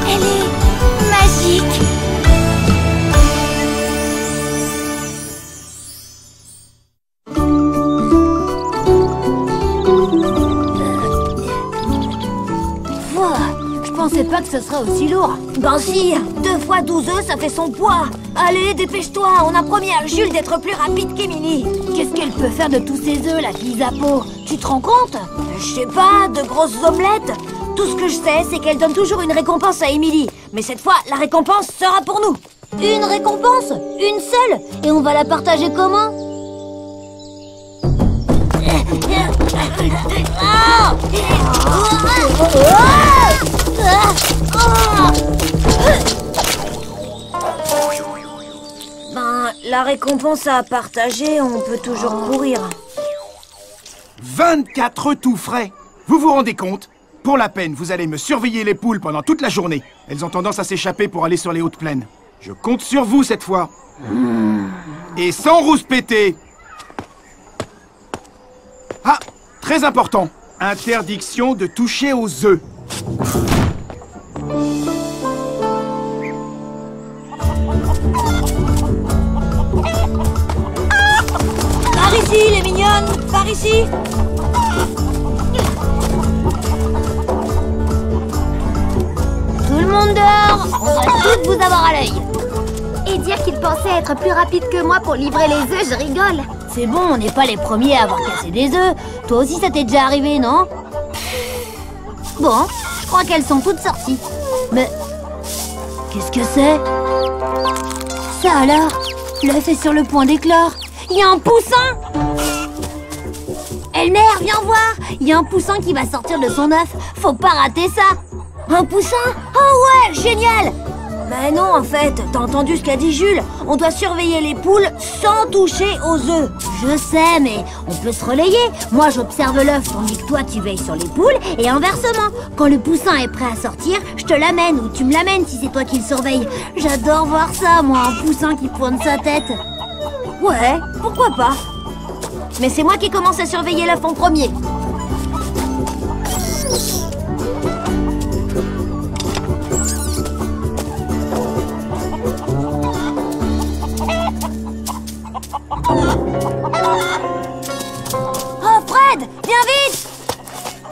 Elle est magique. Je pensais pas que ce serait aussi lourd. Ben si, 2 fois 12 œufs, ça fait son poids. Allez, dépêche-toi, on a promis à Jules d'être plus rapide qu'Émilie. Qu'est-ce qu'elle peut faire de tous ces œufs, la fille Zappo? Tu te rends compte? Je sais pas, de grosses omelettes. Tout ce que je sais, c'est qu'elle donne toujours une récompense à Émilie. Mais cette fois, la récompense sera pour nous. Une récompense? Une seule? Et on va la partager comment? Ben, la récompense à partager, on peut toujours courir. 24 tout frais. Vous vous rendez compte? Pour la peine, vous allez me surveiller les poules pendant toute la journée. Elles ont tendance à s'échapper pour aller sur les hautes plaines. Je compte sur vous cette fois. Et sans rouspéter. Ah, très important. Interdiction de toucher aux œufs. Par ici, les mignonnes, par ici. Tout le monde dehors. On va toutes vous avoir à l'œil. Et dire qu'il pensait être plus rapide que moi pour livrer les œufs, je rigole. C'est bon, on n'est pas les premiers à avoir cassé des œufs. Toi aussi, ça t'est déjà arrivé, non? Bon, je crois qu'elles sont toutes sorties. Mais... qu'est-ce que c'est? Ça alors? L'œuf est sur le point d'éclore. Il y a un poussin! Elmer, viens voir! Il y a un poussin qui va sortir de son œuf. Faut pas rater ça! Un poussin? Oh ouais, génial! Mais non, en fait, t'as entendu ce qu'a dit Jules? On doit surveiller les poules sans toucher aux œufs. Je sais, mais on peut se relayer. Moi, j'observe l'œuf tandis que toi, tu veilles sur les poules. Et inversement, quand le poussin est prêt à sortir, je te l'amène ou tu me l'amènes si c'est toi qui le surveilles. J'adore voir ça, moi, un poussin qui pointe sa tête. Ouais, pourquoi pas? Mais c'est moi qui commence à surveiller l'œuf en premier. Oh, Fred, viens vite!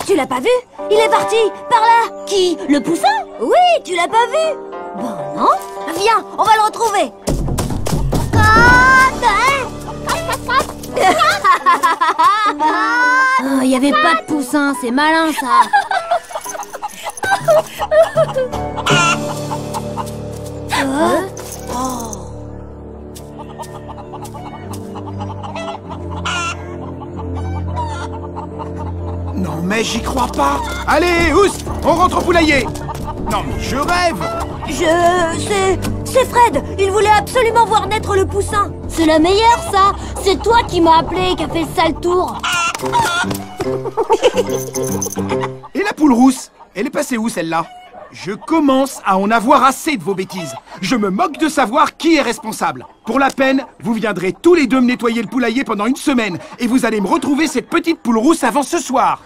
Tu l'as pas vu? Il est parti, par là! Qui? Le poussin? Oui, tu l'as pas vu? Bon, non. Viens, on va le retrouver! Il y avait pas de poussin, c'est malin ça. Non mais j'y crois pas. Allez, Ous, on rentre au poulailler. Non mais je rêve. C'est Fred. Il voulait absolument voir naître le poussin. C'est la meilleure ça. C'est toi qui m'as appelé et qui a fait le sale tour. Et la poule rousse? Elle est passée où celle-là? Je commence à en avoir assez de vos bêtises. Je me moque de savoir qui est responsable. Pour la peine, vous viendrez tous les deux me nettoyer le poulailler pendant 1 semaine. Et vous allez me retrouver cette petite poule rousse avant ce soir.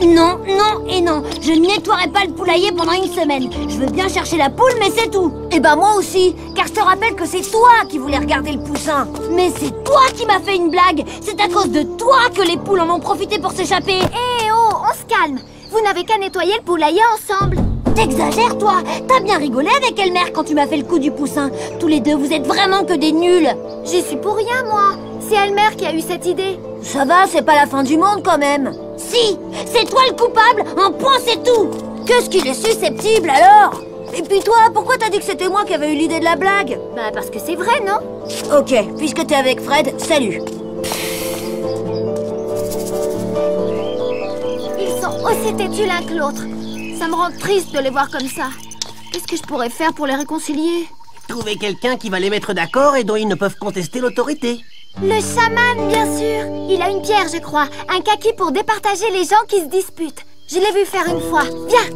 Non, non et non. Je ne nettoierai pas le poulailler pendant 1 semaine. Je veux bien chercher la poule, mais c'est tout. Eh ben moi aussi, car je te rappelle que c'est toi qui voulais regarder le poussin. Mais c'est toi qui m'as fait une blague. C'est à cause de toi que les poules en ont profité pour s'échapper. Eh oh, on se calme. Vous n'avez qu'à nettoyer le poulailler ensemble. T'exagères, toi. T'as bien rigolé avec Elmer quand tu m'as fait le coup du poussin. Tous les deux, vous êtes vraiment que des nuls. J'y suis pour rien, moi. C'est Elmer qui a eu cette idée. Ça va, c'est pas la fin du monde quand même. Si, c'est toi le coupable. Un point, c'est tout. Qu'est-ce qu'il est susceptible alors? Et puis toi, pourquoi t'as dit que c'était moi qui avais eu l'idée de la blague? Bah parce que c'est vrai, non? Ok, puisque t'es avec Fred, salut. Ils sont aussi têtus l'un que l'autre. Ça me rend triste de les voir comme ça. Qu'est-ce que je pourrais faire pour les réconcilier? Trouver quelqu'un qui va les mettre d'accord et dont ils ne peuvent contester l'autorité. Le chaman, bien sûr. Il a une pierre, je crois. Un kaki pour départager les gens qui se disputent. Je l'ai vu faire une fois. Viens.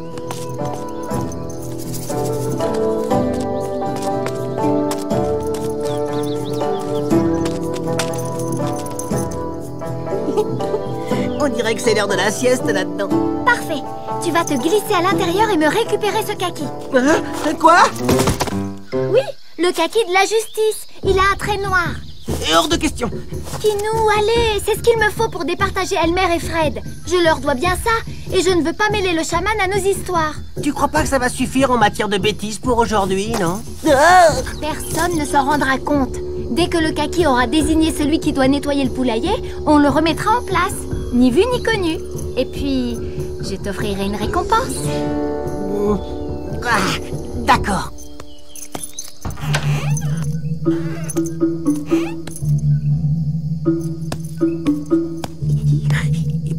On dirait dirait que c'est l'heure de la sieste là-dedans. Parfait. Tu vas te glisser à l'intérieur et me récupérer ce kaki. Hein? Quoi? Oui, le kaki de la justice. Il a un trait noir. Et hors de question. Kinou, allez, c'est ce qu'il me faut pour départager Elmer et Fred. Je leur dois bien ça, et je ne veux pas mêler le chaman à nos histoires. Tu crois pas que ça va suffire en matière de bêtises pour aujourd'hui, non? Personne ne s'en rendra compte. Dès que le kaki aura désigné celui qui doit nettoyer le poulailler, on le remettra en place. Ni vu ni connu. Et puis, je t'offrirai une récompense. Ah, d'accord.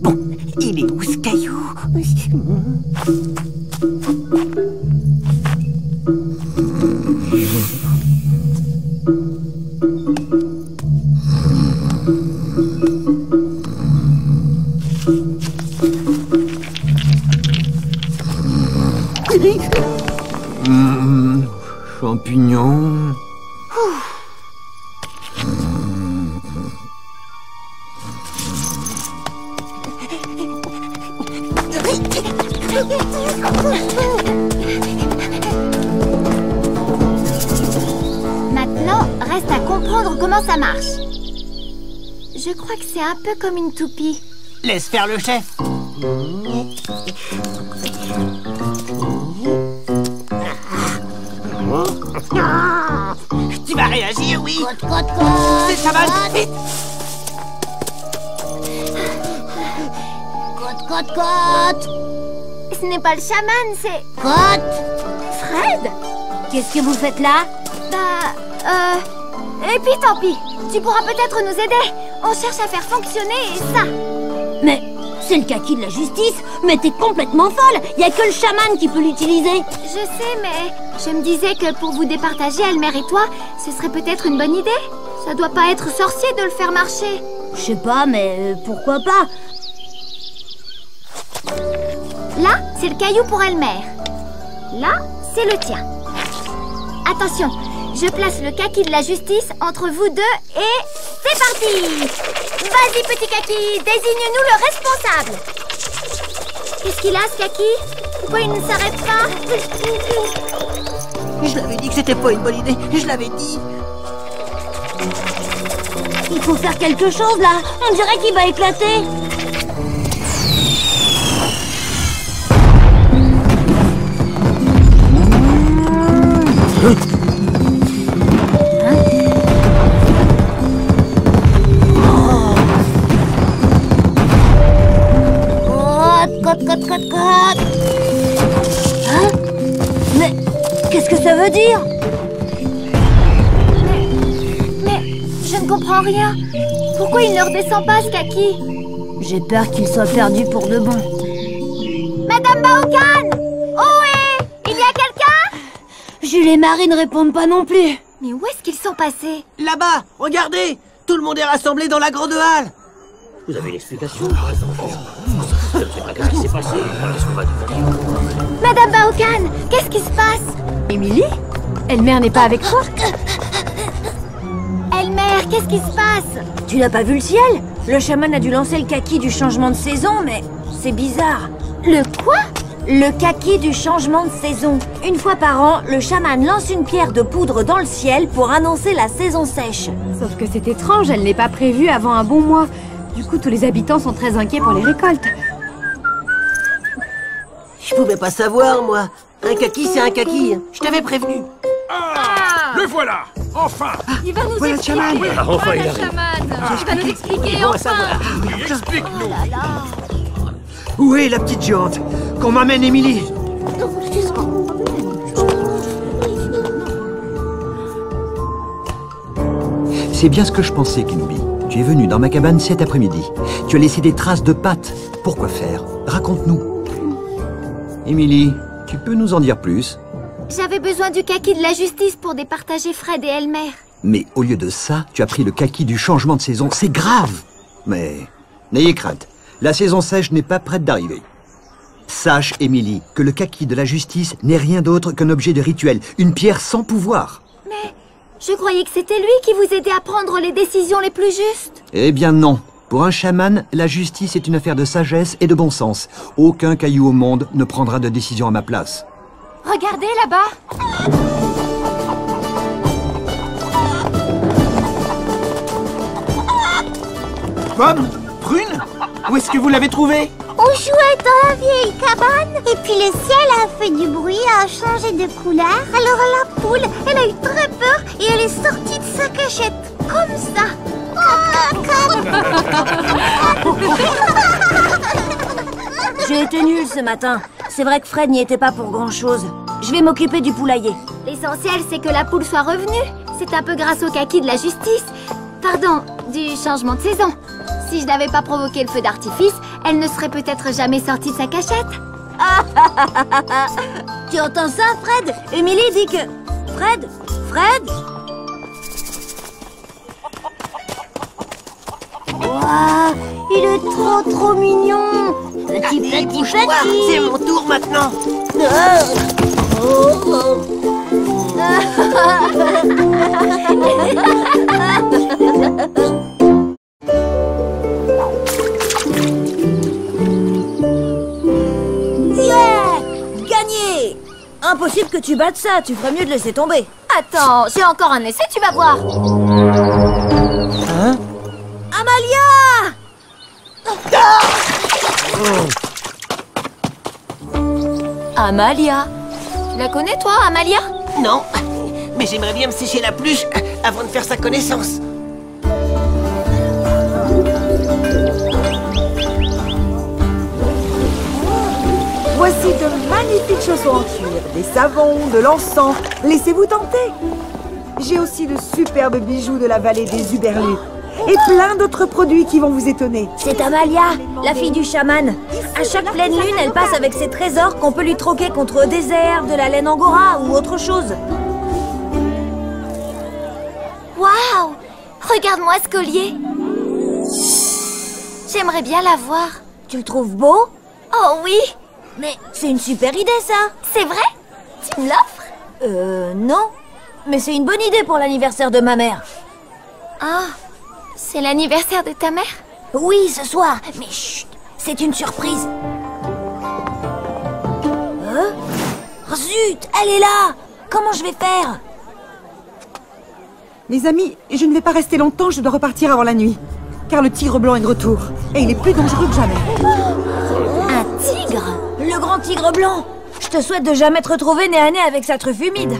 Bon, il est où ce caillou? Champignons. Maintenant, reste à comprendre comment ça marche. Je crois que c'est un peu comme une toupie. Laisse faire le chef. Tu vas réagir, oui? C'est chaman, vite! Ce n'est pas le chaman, c'est... Fred? Qu'est-ce que vous faites là? Et puis tant pis. Tu pourras peut-être nous aider. On cherche à faire fonctionner ça. Mais c'est le kaki de la justice. Mais t'es complètement folle. Y a que le chaman qui peut l'utiliser. Je sais, mais je me disais que pour vous départager, Elmer et toi, ce serait peut-être une bonne idée. Ça doit pas être sorcier de le faire marcher. Je sais pas, mais pourquoi pas? Là, c'est le caillou pour Elmer. Là, c'est le tien. Attention, je place le kaki de la justice entre vous deux et... c'est parti! Vas-y, petit kaki, désigne-nous le responsable. Qu'est-ce qu'il a, ce kaki? Pourquoi il ne s'arrête pas? Je l'avais dit que c'était pas une bonne idée. Je l'avais dit. Il faut faire quelque chose, là. On dirait qu'il va éclater. Hein? Mais qu'est-ce que ça veut dire? Mais je ne comprends rien. Pourquoi il ne redescend pas, ce kaki? J'ai peur qu'il soit perdu pour de bon. Madame Baokan! Ohé! Il y a quelqu'un? Jules et Marie ne répondent pas non plus. Mais où est-ce qu'ils sont passés? Là-bas, regardez! Tout le monde est rassemblé dans la grande halle. Vous avez l'explication? Qu'est-ce qui s'est passé? Madame Baokan, qu'est-ce qui se passe? Émilie? Elmer n'est pas avec toi? Elmer, qu'est-ce qui se passe? Tu n'as pas vu le ciel? Le chaman a dû lancer le kaki du changement de saison, mais c'est bizarre. Le quoi? Le kaki du changement de saison. Une fois par an, le chaman lance une pierre de poudre dans le ciel pour annoncer la saison sèche. Sauf que c'est étrange, elle n'est pas prévue avant un bon mois. Du coup, tous les habitants sont très inquiets pour les récoltes. Je pouvais pas savoir, moi. Un kaki, c'est un kaki. Je t'avais prévenu. Le voilà! Enfin! Il va nous Voilà le chaman. Enfin, il arrive. Il va nous expliquer, Bon à savoir. Explique-nous! Où est la petite géante? Qu'on m'amène Émilie. C'est bien ce que je pensais, Kenobi. Tu es venu dans ma cabane cet après-midi. Tu as laissé des traces de pattes. Pourquoi faire? Raconte-nous. Émilie, tu peux nous en dire plus? J'avais besoin du kaki de la justice pour départager Fred et Elmer. Mais au lieu de ça, tu as pris le kaki du changement de saison. C'est grave! Mais n'ayez crainte. La saison sèche n'est pas prête d'arriver. Sache, Émilie, que le kaki de la justice n'est rien d'autre qu'un objet de rituel. Une pierre sans pouvoir. Mais je croyais que c'était lui qui vous aidait à prendre les décisions les plus justes. Eh bien non. Pour un chaman, la justice est une affaire de sagesse et de bon sens. Aucun caillou au monde ne prendra de décision à ma place. Regardez là-bas. Pomme? Prune? Où est-ce que vous l'avez trouvé? On jouait dans la vieille cabane et puis le ciel a fait du bruit, a changé de couleur. Alors la poule, elle a eu très peur et elle est sortie de sa cachette, comme ça. J'ai été nulle ce matin. C'est vrai que Fred n'y était pas pour grand-chose. Je vais m'occuper du poulailler. L'essentiel, c'est que la poule soit revenue. C'est un peu grâce au kaki de la justice. Pardon, du changement de saison. Si je n'avais pas provoqué le feu d'artifice, elle ne serait peut-être jamais sortie de sa cachette. Tu entends ça, Fred? Émilie dit que... Fred? Waouh, il est trop mignon. Petit. C'est mon tour maintenant. Yeah! Gagné! Impossible que tu battes ça, tu ferais mieux de laisser tomber. Attends, j'ai encore un essai, tu vas voir. Hein? Amalia! Amalia. Tu la connais, toi, Amalia? Non, mais j'aimerais bien me sécher la pluche avant de faire sa connaissance. Voici de magnifiques chaussons en cuir, des savons, de l'encens. Laissez-vous tenter. J'ai aussi de superbes bijoux de la vallée des Uberlus. Et plein d'autres produits qui vont vous étonner. C'est Amalia, la fille du chaman. À chaque pleine lune, elle passe avec ses trésors qu'on peut lui troquer contre des airs, de la laine angora ou autre chose. Waouh! Regarde-moi ce collier. J'aimerais bien l'avoir. Tu le trouves beau? Oh oui! Mais c'est une super idée, ça. C'est vrai? Tu me l'offres? Non. Mais c'est une bonne idée pour l'anniversaire de ma mère. Ah, c'est l'anniversaire de ta mère? Oui, ce soir. Mais chut, c'est une surprise. Hein? Oh, zut, elle est là. Comment je vais faire? Les amis, je ne vais pas rester longtemps, je dois repartir avant la nuit. Car le tigre blanc est de retour. Et il est plus dangereux que jamais. Un tigre? Le grand tigre blanc. Je te souhaite de jamais te retrouver nez à nez avec sa truffe humide.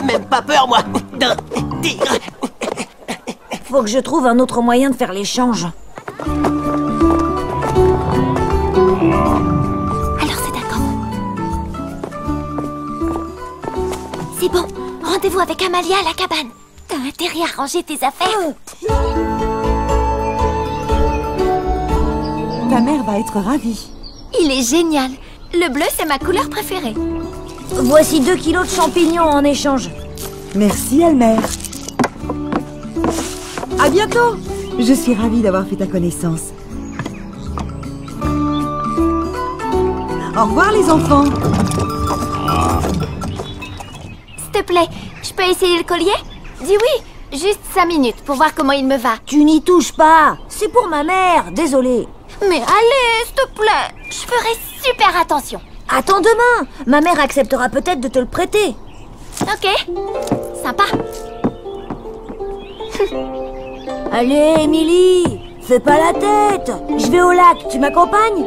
Même pas peur, moi, d'un tigre. Faut que je trouve un autre moyen de faire l'échange. Alors c'est d'accord. C'est bon, rendez-vous avec Amalia à la cabane. T'as intérêt à ranger tes affaires. Ta mère va être ravie. Il est génial. Le bleu, c'est ma couleur préférée. Voici 2 kilos de champignons en échange. Merci, Elmer. À bientôt. Je suis ravie d'avoir fait ta connaissance. Au revoir, les enfants. S'il te plaît, je peux essayer le collier? Dis oui, juste 5 minutes pour voir comment il me va. Tu n'y touches pas. C'est pour ma mère, désolée. Mais allez, s'il te plaît, je ferai super attention. Attends demain. Ma mère acceptera peut-être de te le prêter. Ok, sympa. Allez, Émilie, fais pas la tête. Je vais au lac, tu m'accompagnes?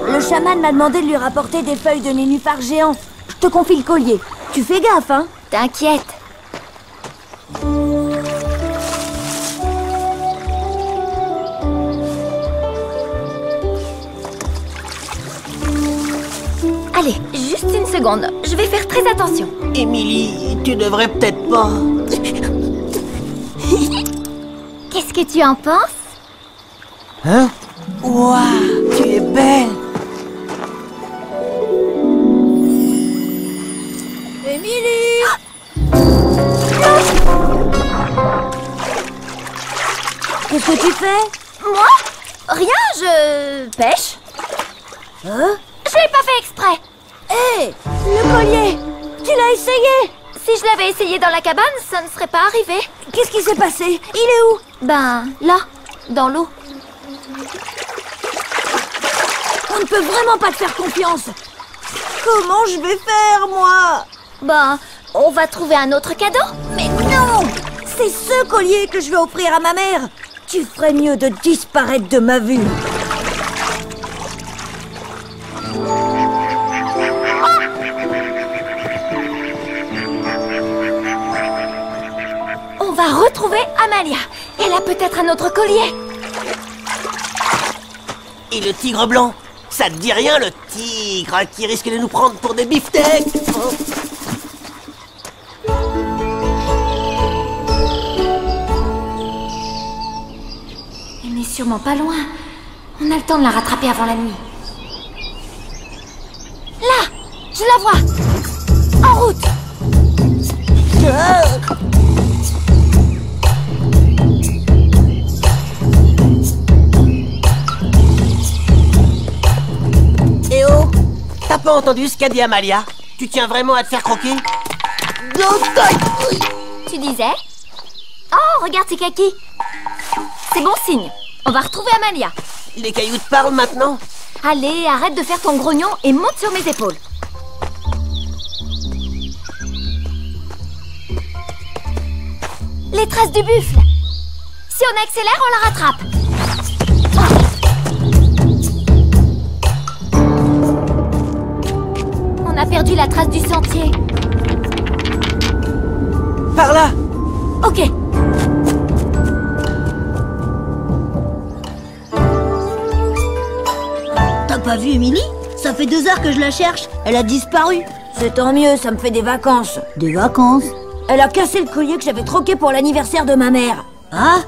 Le chaman m'a demandé de lui rapporter des feuilles de nénuphar géant. Je te confie le collier. Tu fais gaffe, hein? T'inquiète. Allez, juste une seconde. Je vais faire très attention. Émilie, tu devrais peut-être pas... Qu'est-ce que tu en penses? Hein? Waouh, tu es belle! Émilie! Qu'est-ce que tu fais? Moi? Rien, je pêche. Hein? Je l'ai pas fait exprès. Hé! Le collier! Tu l'as essayé? Si je l'avais essayé dans la cabane, ça ne serait pas arrivé. Qu'est-ce qui s'est passé? Il est où? Ben, là, dans l'eau. On ne peut vraiment pas te faire confiance. Comment je vais faire, moi? Ben, on va trouver un autre cadeau. Mais non! C'est ce collier que je vais offrir à ma mère. Tu ferais mieux de disparaître de ma vue. On va retrouver Amalia. Elle a peut-être un autre collier. Et le tigre blanc? Ça te dit rien, le tigre qui risque de nous prendre pour des beefsteaks? Oh. Elle n'est sûrement pas loin. On a le temps de la rattraper avant la nuit. Là! Je la vois! En route! Eh oh! T'as pas entendu ce qu'a dit Amalia? Tu tiens vraiment à te faire croquer? Tu disais? Oh, regarde ces kakis! C'est bon signe. On va retrouver Amalia. Les cailloux te parlent maintenant? Allez, arrête de faire ton grognon et monte sur mes épaules. Les traces du buffle. Si on accélère, on la rattrape. On a perdu la trace du sentier. Par là! Ok. T'as pas vu Émilie? Ça fait 2 heures que je la cherche. Elle a disparu. C'est tant mieux, ça me fait des vacances. Des vacances? Elle a cassé le collier que j'avais troqué pour l'anniversaire de ma mère. Ah?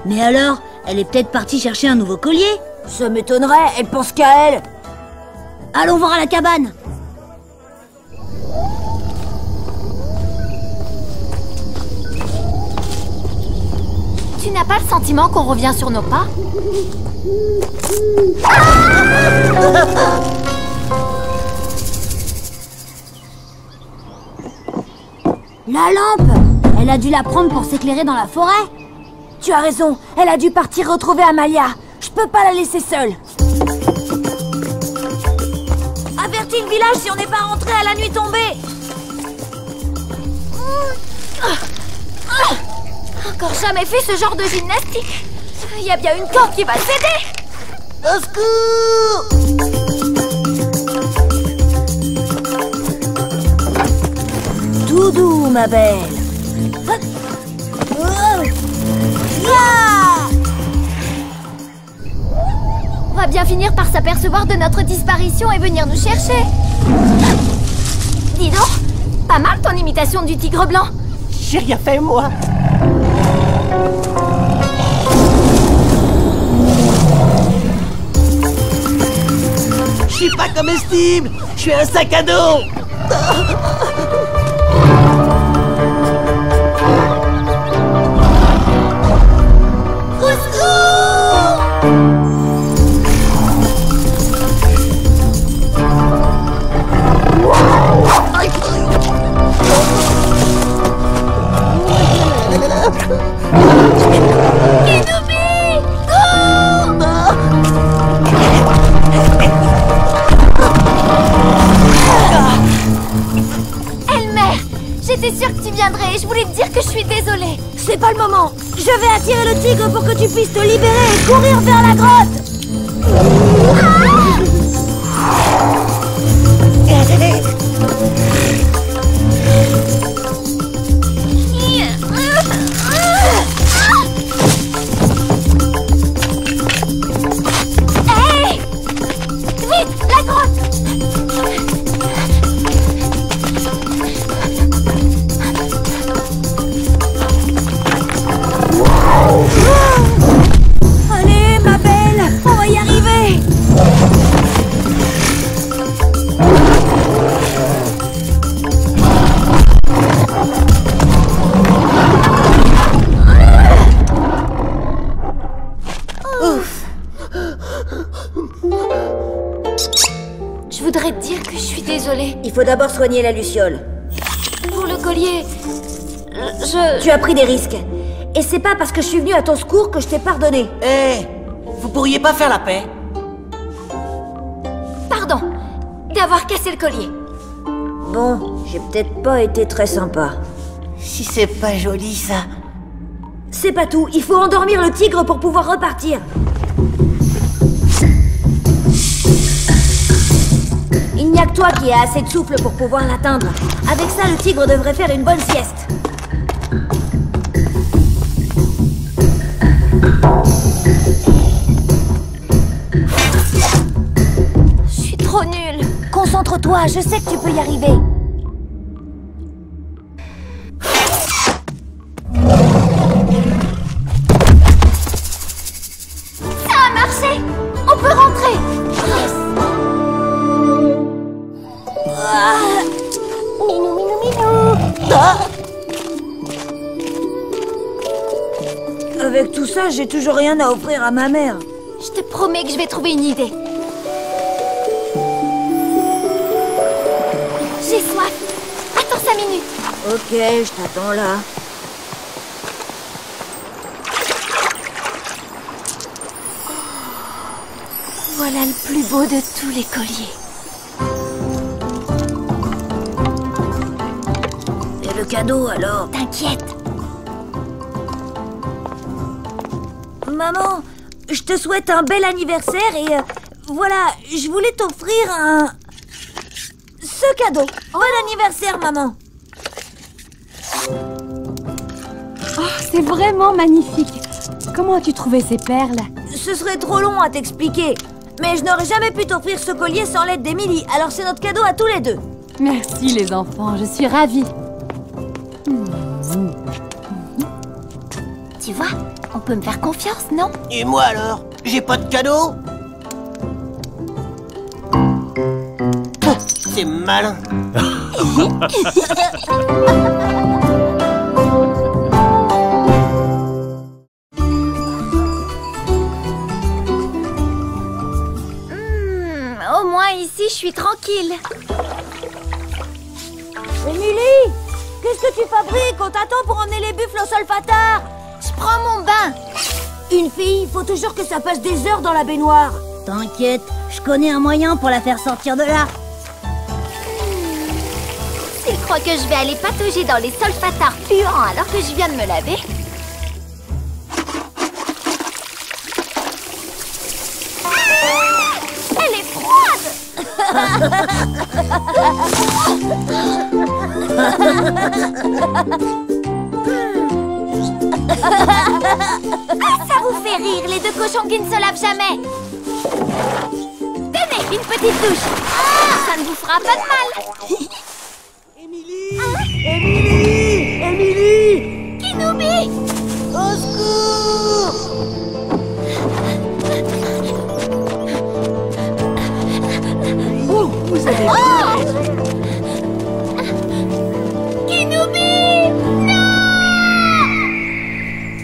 Mais alors, elle est peut-être partie chercher un nouveau collier? Ça m'étonnerait, elle pense qu'à elle. Allons voir à la cabane. Tu n'as pas le sentiment qu'on revient sur nos pas? La lampe! Elle a dû la prendre pour s'éclairer dans la forêt. Tu as raison, elle a dû partir retrouver Amalia. Je peux pas la laisser seule. Avertis le village si on n'est pas rentré à la nuit tombée. Encore jamais fait ce genre de gymnastique. Il y a bien une corde qui va céder. Au secours! Tout doux, ma belle. On va bien finir par s'apercevoir de notre disparition et venir nous chercher. Dis donc, pas mal ton imitation du tigre blanc. J'ai rien fait, moi. Je suis pas comestible. Je suis un sac à dos. Au secours! Kidoubi! Cours! Elmer, j'étais sûre que tu viendrais et je voulais te dire que je suis désolée. C'est pas le moment. Je vais attirer le tigre pour que tu puisses te libérer et courir vers la grotte. Hey! Vite, la grotte! Allez, ma belle, on va y arriver. Je voudrais te dire que je suis désolée. Il faut d'abord soigner la luciole. pour le collier. Je... Tu as pris des risques. Et c'est pas parce que je suis venue à ton secours que je t'ai pardonné. Eh, vous pourriez pas faire la paix? Pardon d'avoir cassé le collier. Bon, j'ai peut-être pas été très sympa. Si c'est pas joli, ça. C'est pas tout, il faut endormir le tigre pour pouvoir repartir. Il n'y a que toi qui as assez de souffle pour pouvoir l'atteindre. Avec ça, le tigre devrait faire une bonne sieste. Je suis trop nulle. Concentre-toi, je sais que tu peux y arriver. Ça a marché. On peut rentrer. Yes. Minou, minou, minou. Avec tout ça, j'ai toujours rien à offrir à ma mère. Je te promets que je vais trouver une idée. J'ai soif. Attends 5 minutes. Ok, je t'attends là. Voilà le plus beau de tous les colliers. Et le cadeau alors? T'inquiète. Maman, je te souhaite un bel anniversaire et voilà, je voulais t'offrir ce cadeau. Bon anniversaire, maman. Oh, c'est vraiment magnifique. Comment as-tu trouvé ces perles? Ce serait trop long à t'expliquer. Mais je n'aurais jamais pu t'offrir ce collier sans l'aide d'Emily, alors c'est notre cadeau à tous les deux. Merci les enfants, je suis ravie. Tu vois, on peut me faire confiance, non? Et moi alors? J'ai pas de cadeau? C'est malin. Au moins ici, je suis tranquille. Emily, qu'est-ce que tu fabriques? On t'attend pour emmener les buffles au solfatard. Je prends mon bain. Une fille, il faut toujours que ça passe des heures dans la baignoire. T'inquiète, je connais un moyen pour la faire sortir de là. S'il croit que je vais aller patauger dans les solfatards puants alors que je viens de me laver. Ah, elle est froide. Ça vous fait rire, les deux cochons qui ne se lavent jamais. Tenez, une petite douche. Ça ne vous fera pas de mal. Émilie! Emily! Emily! Kinoubi! Au secours! Oh, vous avez... Kinoubi! Non!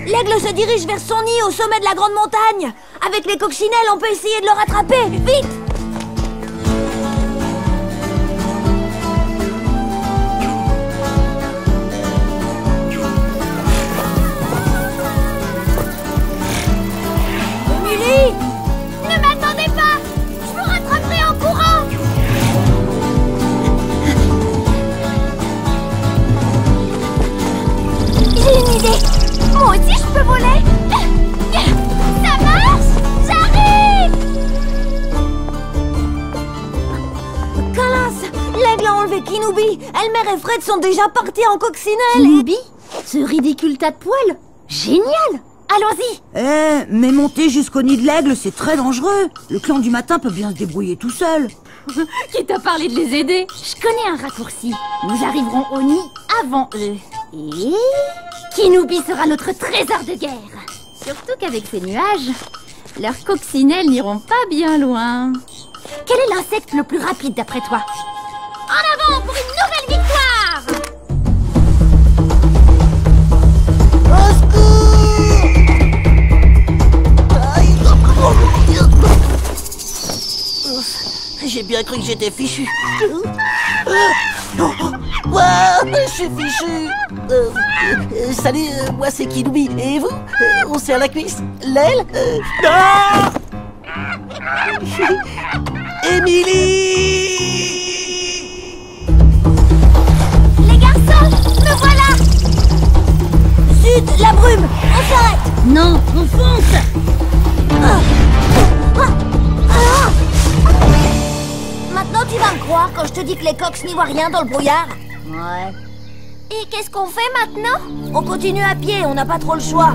L'aigle se dirige vers son nid au sommet de la grande montagne. Avec les coccinelles, on peut essayer de le rattraper. Vite! Emily! Ne m'attendez pas! Je vous rattraperai en courant! J'ai une idée! Moi aussi je peux voler! Ça marche! J'arrive! Calas! L'aigle a enlevé Kinoubi. Elmer et Fred sont déjà partis en coccinelle. Kinoubi? Ce ridicule tas de poils? Génial! Allons-y! Mais monter jusqu'au nid de l'aigle, c'est très dangereux. Le clan du matin peut bien se débrouiller tout seul. Qui t'a parlé de les aider? Je connais un raccourci. Nous arriverons au nid avant eux. Et... Kinoubi sera notre trésor de guerre. Surtout qu'avec ces nuages, leurs coccinelles n'iront pas bien loin. Quel est l'insecte le plus rapide d'après toi? En avant pour une nouvelle victoire! J'ai bien cru que j'étais fichu. Ouah, je suis fichu. Salut, moi c'est Kinoubi. Et vous? On serre la cuisse? L'aile? Non. Émilie! Les garçons, me voilà! Zut, la brume! On s'arrête! Non, on fonce! Maintenant tu vas me croire quand je te dis que les coqs n'y voient rien dans le brouillard? Ouais. Et qu'est-ce qu'on fait maintenant? On continue à pied, on n'a pas trop le choix.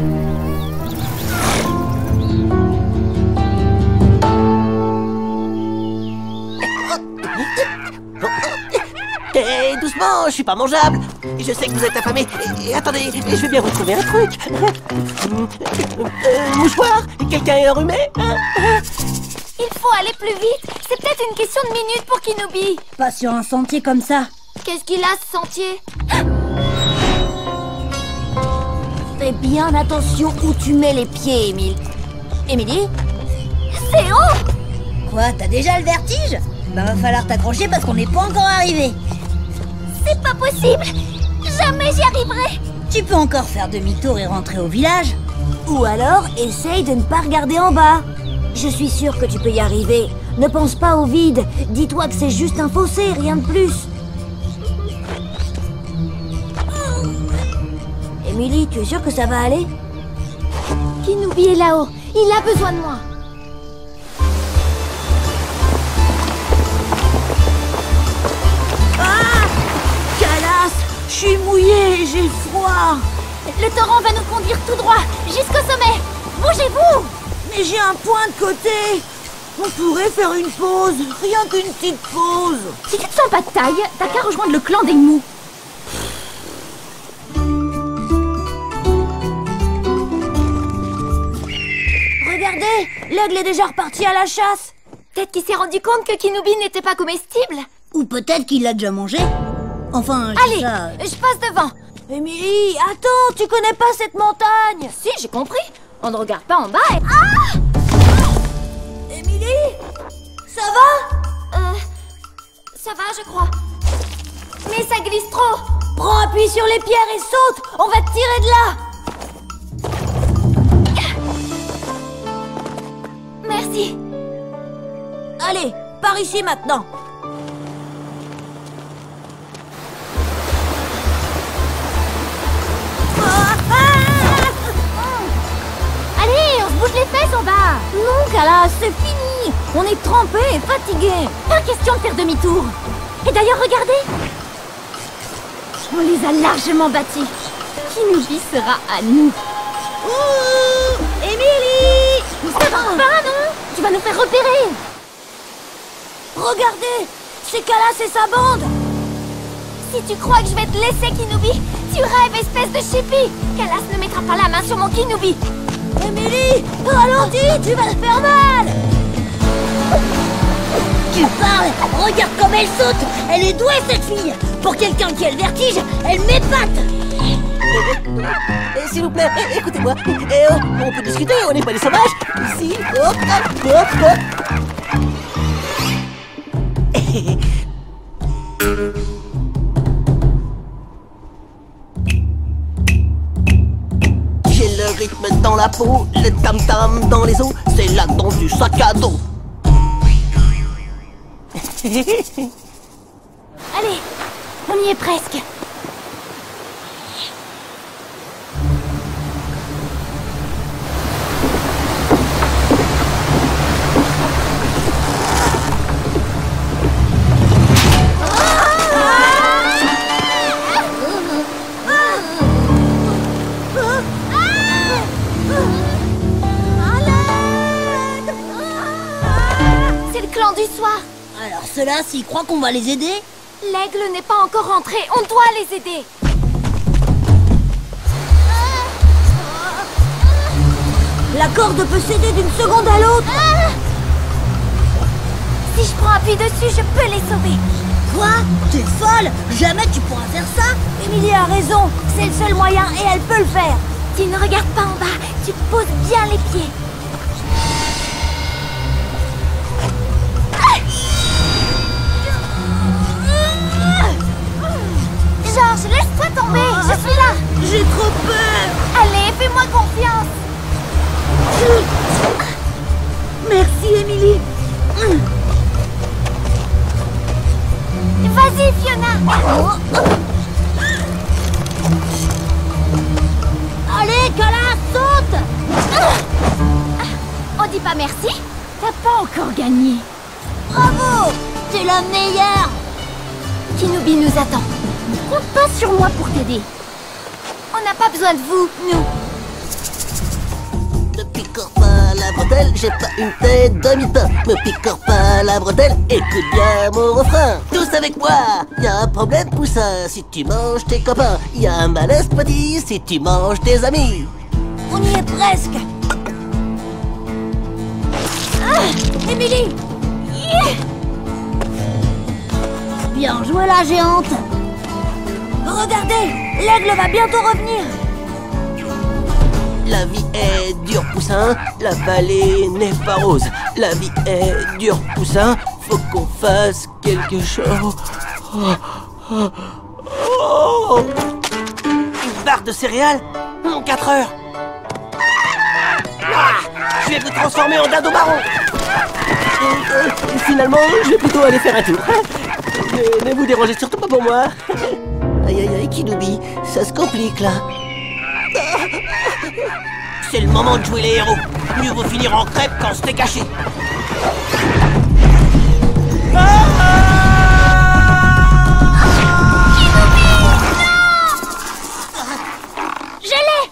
Eh, doucement, je suis pas mangeable. Je sais que vous êtes affamés. Et attendez, je vais bien vous trouver un truc. Mouchoir? Quelqu'un est enrhumé? Il faut aller plus vite. C'est peut-être une question de minutes pour Kinoubi. Pas sur un sentier comme ça. Qu'est-ce qu'il a, ce sentier? Fais bien attention où tu mets les pieds, Émile. Émilie? C'est haut! Quoi, t'as déjà le vertige? Bah va falloir t'accrocher parce qu'on n'est pas encore arrivé. C'est pas possible! Jamais j'y arriverai! Tu peux encore faire demi-tour et rentrer au village. Ou alors, essaye de ne pas regarder en bas. Je suis sûre que tu peux y arriver. Ne pense pas au vide. Dis-toi que c'est juste un fossé, rien de plus. Émilie, tu es sûre que ça va aller? Kinoubi est là-haut. Il a besoin de moi. Ah! Calas! Je suis mouillée, j'ai froid. Le torrent va nous conduire tout droit jusqu'au sommet. Bougez-vous! Mais j'ai un point de côté. On pourrait faire une pause, rien qu'une petite pause. Si tu te sens pas de taille, t'as qu'à rejoindre le clan des mous. Regardez, l'aigle est déjà reparti à la chasse. Peut-être qu'il s'est rendu compte que Kinoubi n'était pas comestible. Ou peut-être qu'il l'a déjà mangé. Enfin, allez, je passe devant. Émilie, attends, tu connais pas cette montagne? Si, j'ai compris. On ne regarde pas en bas et... Ah! Émilie, ça va? Ça va, je crois. Mais ça glisse trop. Prends appui sur les pierres et saute. On va te tirer de là. Merci. Allez, par ici maintenant. Allez, on se bouge les fesses en bas. Non, Calas, c'est fini. On est trempés et fatigués. Pas question de faire demi-tour. Et d'ailleurs, regardez. On les a largement battus. Kinoubi sera à nous. Ouh, Émilie! Ça va pas, non? Tu vas nous faire repérer. Regardez, c'est Calas et sa bande. Si tu crois que je vais te laisser, Kinoubi, tu rêves, espèce de chippie. Calas ne mettra pas la main sur mon Kinoubi. Émilie, ralentis, tu vas te faire mal. Tu parles? Regarde comme elle saute. Elle est douée, cette fille. Pour quelqu'un qui a le vertige, elle m'épate. S'il vous plaît, écoutez-moi. On peut discuter, on n'est pas des sauvages. Ici, hop, hop, hop, hop. J'ai le rythme dans la peau, le tam-tam dans les os, c'est la danse du sac à dos. Allez, on y est presque. C'est le clan du soir. Alors ceux-là, s'ils croient qu'on va les aider? L'aigle n'est pas encore rentré, on doit les aider. La corde peut céder d'une seconde à l'autre. Si je prends appui dessus, je peux les sauver. Quoi? T'es folle? Jamais tu pourras faire ça. Émilie a raison, c'est le seul moyen et elle peut le faire. Tu ne regardes pas en bas, tu poses bien les pieds. Fais-moi confiance. Merci, Émilie. Vas-y, Fiona. Allez, Kala, saute! On dit pas merci? T'as pas encore gagné. Bravo! T'es la meilleure! Kinobi nous attend. Compte pas sur moi pour t'aider. On n'a pas besoin de vous, nous. Ne picore pas la bretelle, j'ai pas une tête de mi-pain. Me picore pas la bretelle, écoute bien mon refrain. Tous avec moi, y a un problème poussin si tu manges tes copains. Y a un malaise petit si tu manges tes amis. On y est presque. Émilie! Bien joué, la géante! Regardez, l'aigle va bientôt revenir. La vie est dure poussin, la vallée n'est pas rose. La vie est dure poussin, faut qu'on fasse quelque chose. Oh. Une barre de céréales? 4 heures. Je vais me transformer en dado marron. Finalement, je vais plutôt aller faire un tour. Ne vous dérangez surtout pas pour moi. Aïe aïe aïe, Kinobi, ça se complique là. C'est le moment de jouer les héros. Mieux vaut finir en crêpe quand c'était caché. Je l'ai!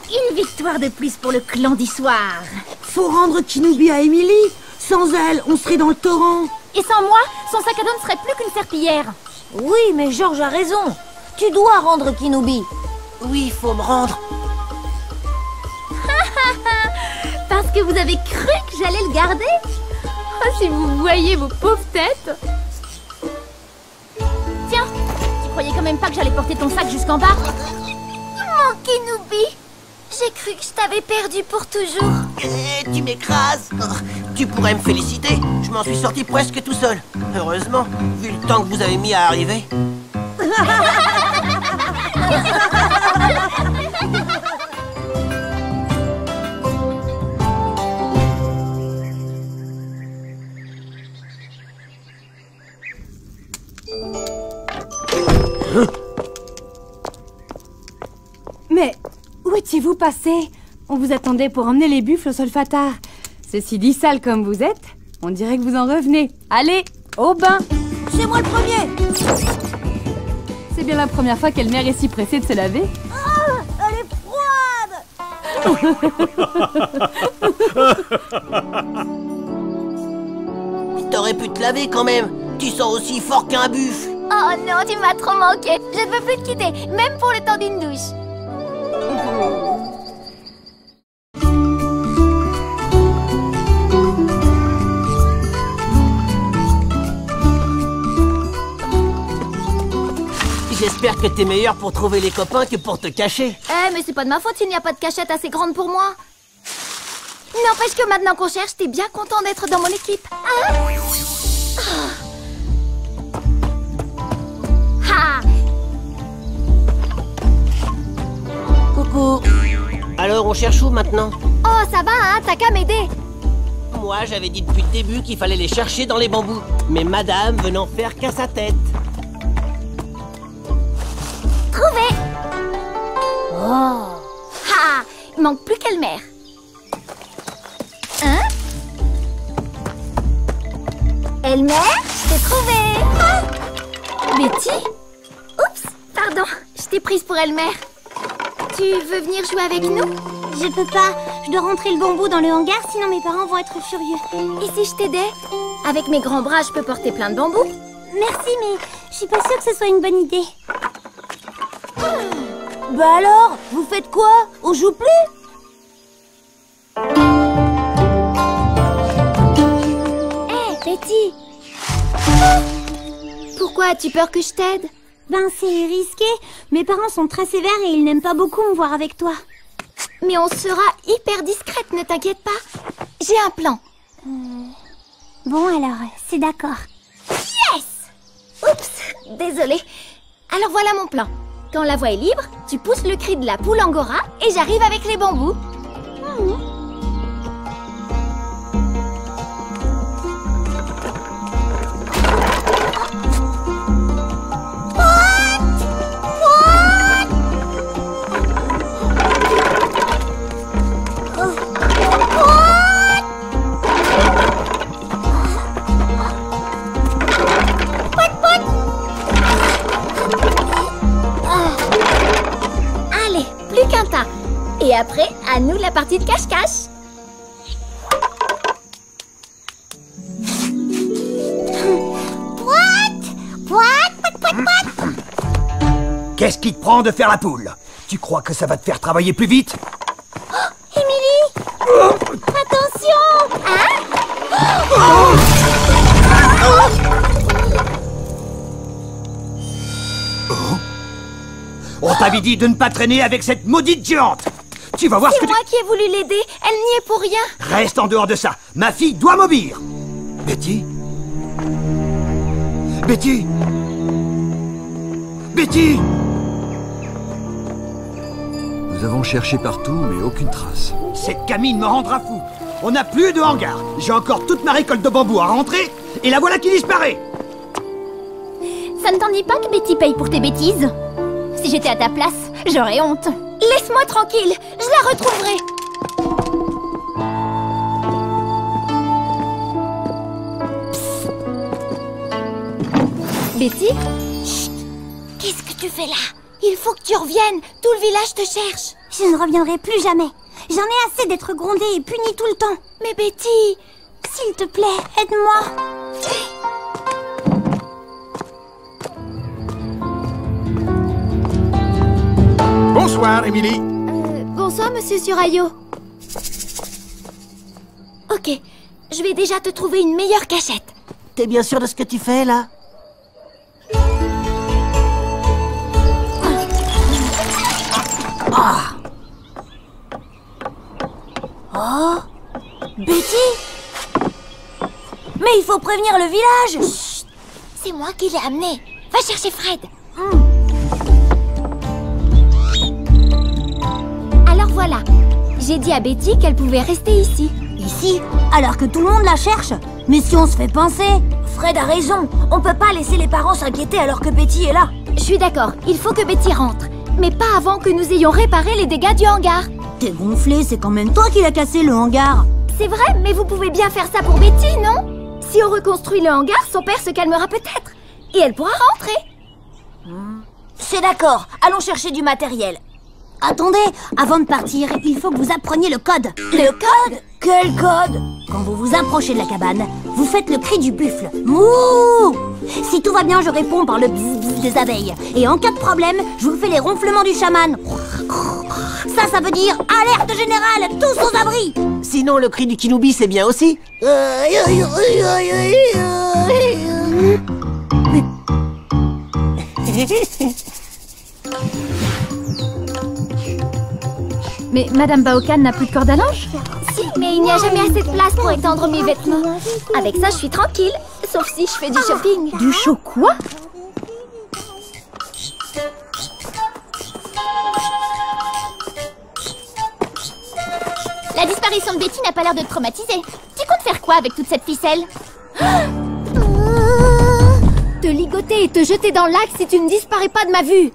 Une victoire de plus pour le clan d'Issoire. Faut rendre Kinobi à Émilie. Sans elle, on serait dans le torrent. Et sans moi, son sac à dos ne serait plus qu'une serpillière. Oui, mais Georges a raison. Tu dois rendre Kinobi. Oui, faut me rendre. Parce que vous avez cru que j'allais le garder? Oh, si vous voyez vos pauvres têtes. Tiens, tu croyais quand même pas que j'allais porter ton sac jusqu'en bas? Mon Kinobi, j'ai cru que je t'avais perdu pour toujours. Tu m'écrases. Tu pourrais me féliciter. Je m'en suis sorti presque tout seul. Heureusement, vu le temps que vous avez mis à arriver. Mais où étiez-vous passé? On vous attendait pour emmener les buffles au solfatare. Ceci dit, sale comme vous êtes, on dirait que vous en revenez. Allez, au bain! C'est moi le premier. C'est bien la première fois qu'Elmer est si pressée de se laver. Elle est froide. T'aurais pu te laver quand même. Tu sens aussi fort qu'un buffle. Oh non, tu m'as trop manqué. Je ne veux plus te quitter, même pour le temps d'une douche. J'espère que t'es meilleur pour trouver les copains que pour te cacher. Mais c'est pas de ma faute s'il n'y a pas de cachette assez grande pour moi. N'empêche que maintenant qu'on cherche, t'es bien content d'être dans mon équipe. Hein? Ah. Coucou. Alors on cherche où maintenant? Oh, ça va, hein? T'as qu'à m'aider. Moi j'avais dit depuis le début qu'il fallait les chercher dans les bambous. Mais madame veut n'en faire qu'à sa tête. Trouvé. Oh. Ah, il manque plus qu'Elmer. Hein? Elmer, je t'ai trouvé. Ah. Betty? Oups, pardon, je t'ai prise pour Elmer. Tu veux venir jouer avec nous? Je peux pas. Je dois rentrer le bambou dans le hangar, sinon mes parents vont être furieux. Et si je t'aidais? Avec mes grands bras, je peux porter plein de bambous. Merci, mais je suis pas sûre que ce soit une bonne idée. Bah alors, vous faites quoi? On joue plus? Hé, Betty! Pourquoi as-tu peur que je t'aide? Ben, c'est risqué. Mes parents sont très sévères et ils n'aiment pas beaucoup me voir avec toi. Mais on sera hyper discrète, ne t'inquiète pas. J'ai un plan. Bon alors, c'est d'accord. Yes! Oups, désolée. Alors voilà mon plan. Quand la voie est libre, tu pousses le cri de la poule angora et j'arrive avec les bambous. Allez, plus qu'un tas. Et après, à nous la partie de cache-cache. Qu'est-ce qui te prend de faire la poule? Tu crois que ça va te faire travailler plus vite? Émilie, attention! On t'avait dit de ne pas traîner avec cette maudite géante. Tu vas voir ce que C'est moi qui ai voulu l'aider. Elle n'y est pour rien. Reste en dehors de ça. Ma fille doit m'obéir. Betty? Betty? Betty? Nous avons cherché partout, mais aucune trace. Cette gamine me rendra fou. On n'a plus de hangar. J'ai encore toute ma récolte de bambou à rentrer, et la voilà qui disparaît. Ça ne t'ennuie pas que Betty paye pour tes bêtises? Si j'étais à ta place, j'aurais honte. Laisse-moi tranquille, je la retrouverai. Psst. Betty? Chut. Qu'est-ce que tu fais là? Il faut que tu reviennes. Tout le village te cherche. Je ne reviendrai plus jamais. J'en ai assez d'être grondée et punie tout le temps. Mais Betty... S'il te plaît, aide-moi. Bonsoir, Émilie. Bonsoir, monsieur Surayo. Ok, je vais déjà te trouver une meilleure cachette. T'es bien sûr de ce que tu fais, là? Oh, Betty? Mais il faut prévenir le village. Chut, c'est moi qui l'ai amené. Va chercher Fred. Alors voilà, j'ai dit à Betty qu'elle pouvait rester ici. Ici? Alors que tout le monde la cherche? Mais si on se fait pincer? Fred a raison. On peut pas laisser les parents s'inquiéter alors que Betty est là. Je suis d'accord, il faut que Betty rentre. Mais pas avant que nous ayons réparé les dégâts du hangar. T'es gonflé, c'est quand même toi qui l'as cassé le hangar. C'est vrai, mais vous pouvez bien faire ça pour Betty, non? Si on reconstruit le hangar, son père se calmera peut-être. Et elle pourra rentrer. C'est d'accord, allons chercher du matériel. Attendez, avant de partir, il faut que vous appreniez le code. Le code? Quel code? Quand vous vous approchez de la cabane, vous faites le cri du buffle. Mouh! Si tout va bien, je réponds par le bzz bzz des abeilles. Et en cas de problème, je vous fais les ronflements du chaman. Ça veut dire alerte générale, tous aux abris. Sinon, le cri du Kinubi, c'est bien aussi. Mais Madame Baokan n'a plus de corde à linge? Si, mais il n'y a jamais assez de place pour étendre mes vêtements. Avec ça, je suis tranquille. Sauf si je fais du shopping. Du show quoi? La disparition de Betty n'a pas l'air de te traumatiser. Tu comptes faire quoi avec toute cette ficelle? Te ligoter et te jeter dans le lac si tu ne disparais pas de ma vue.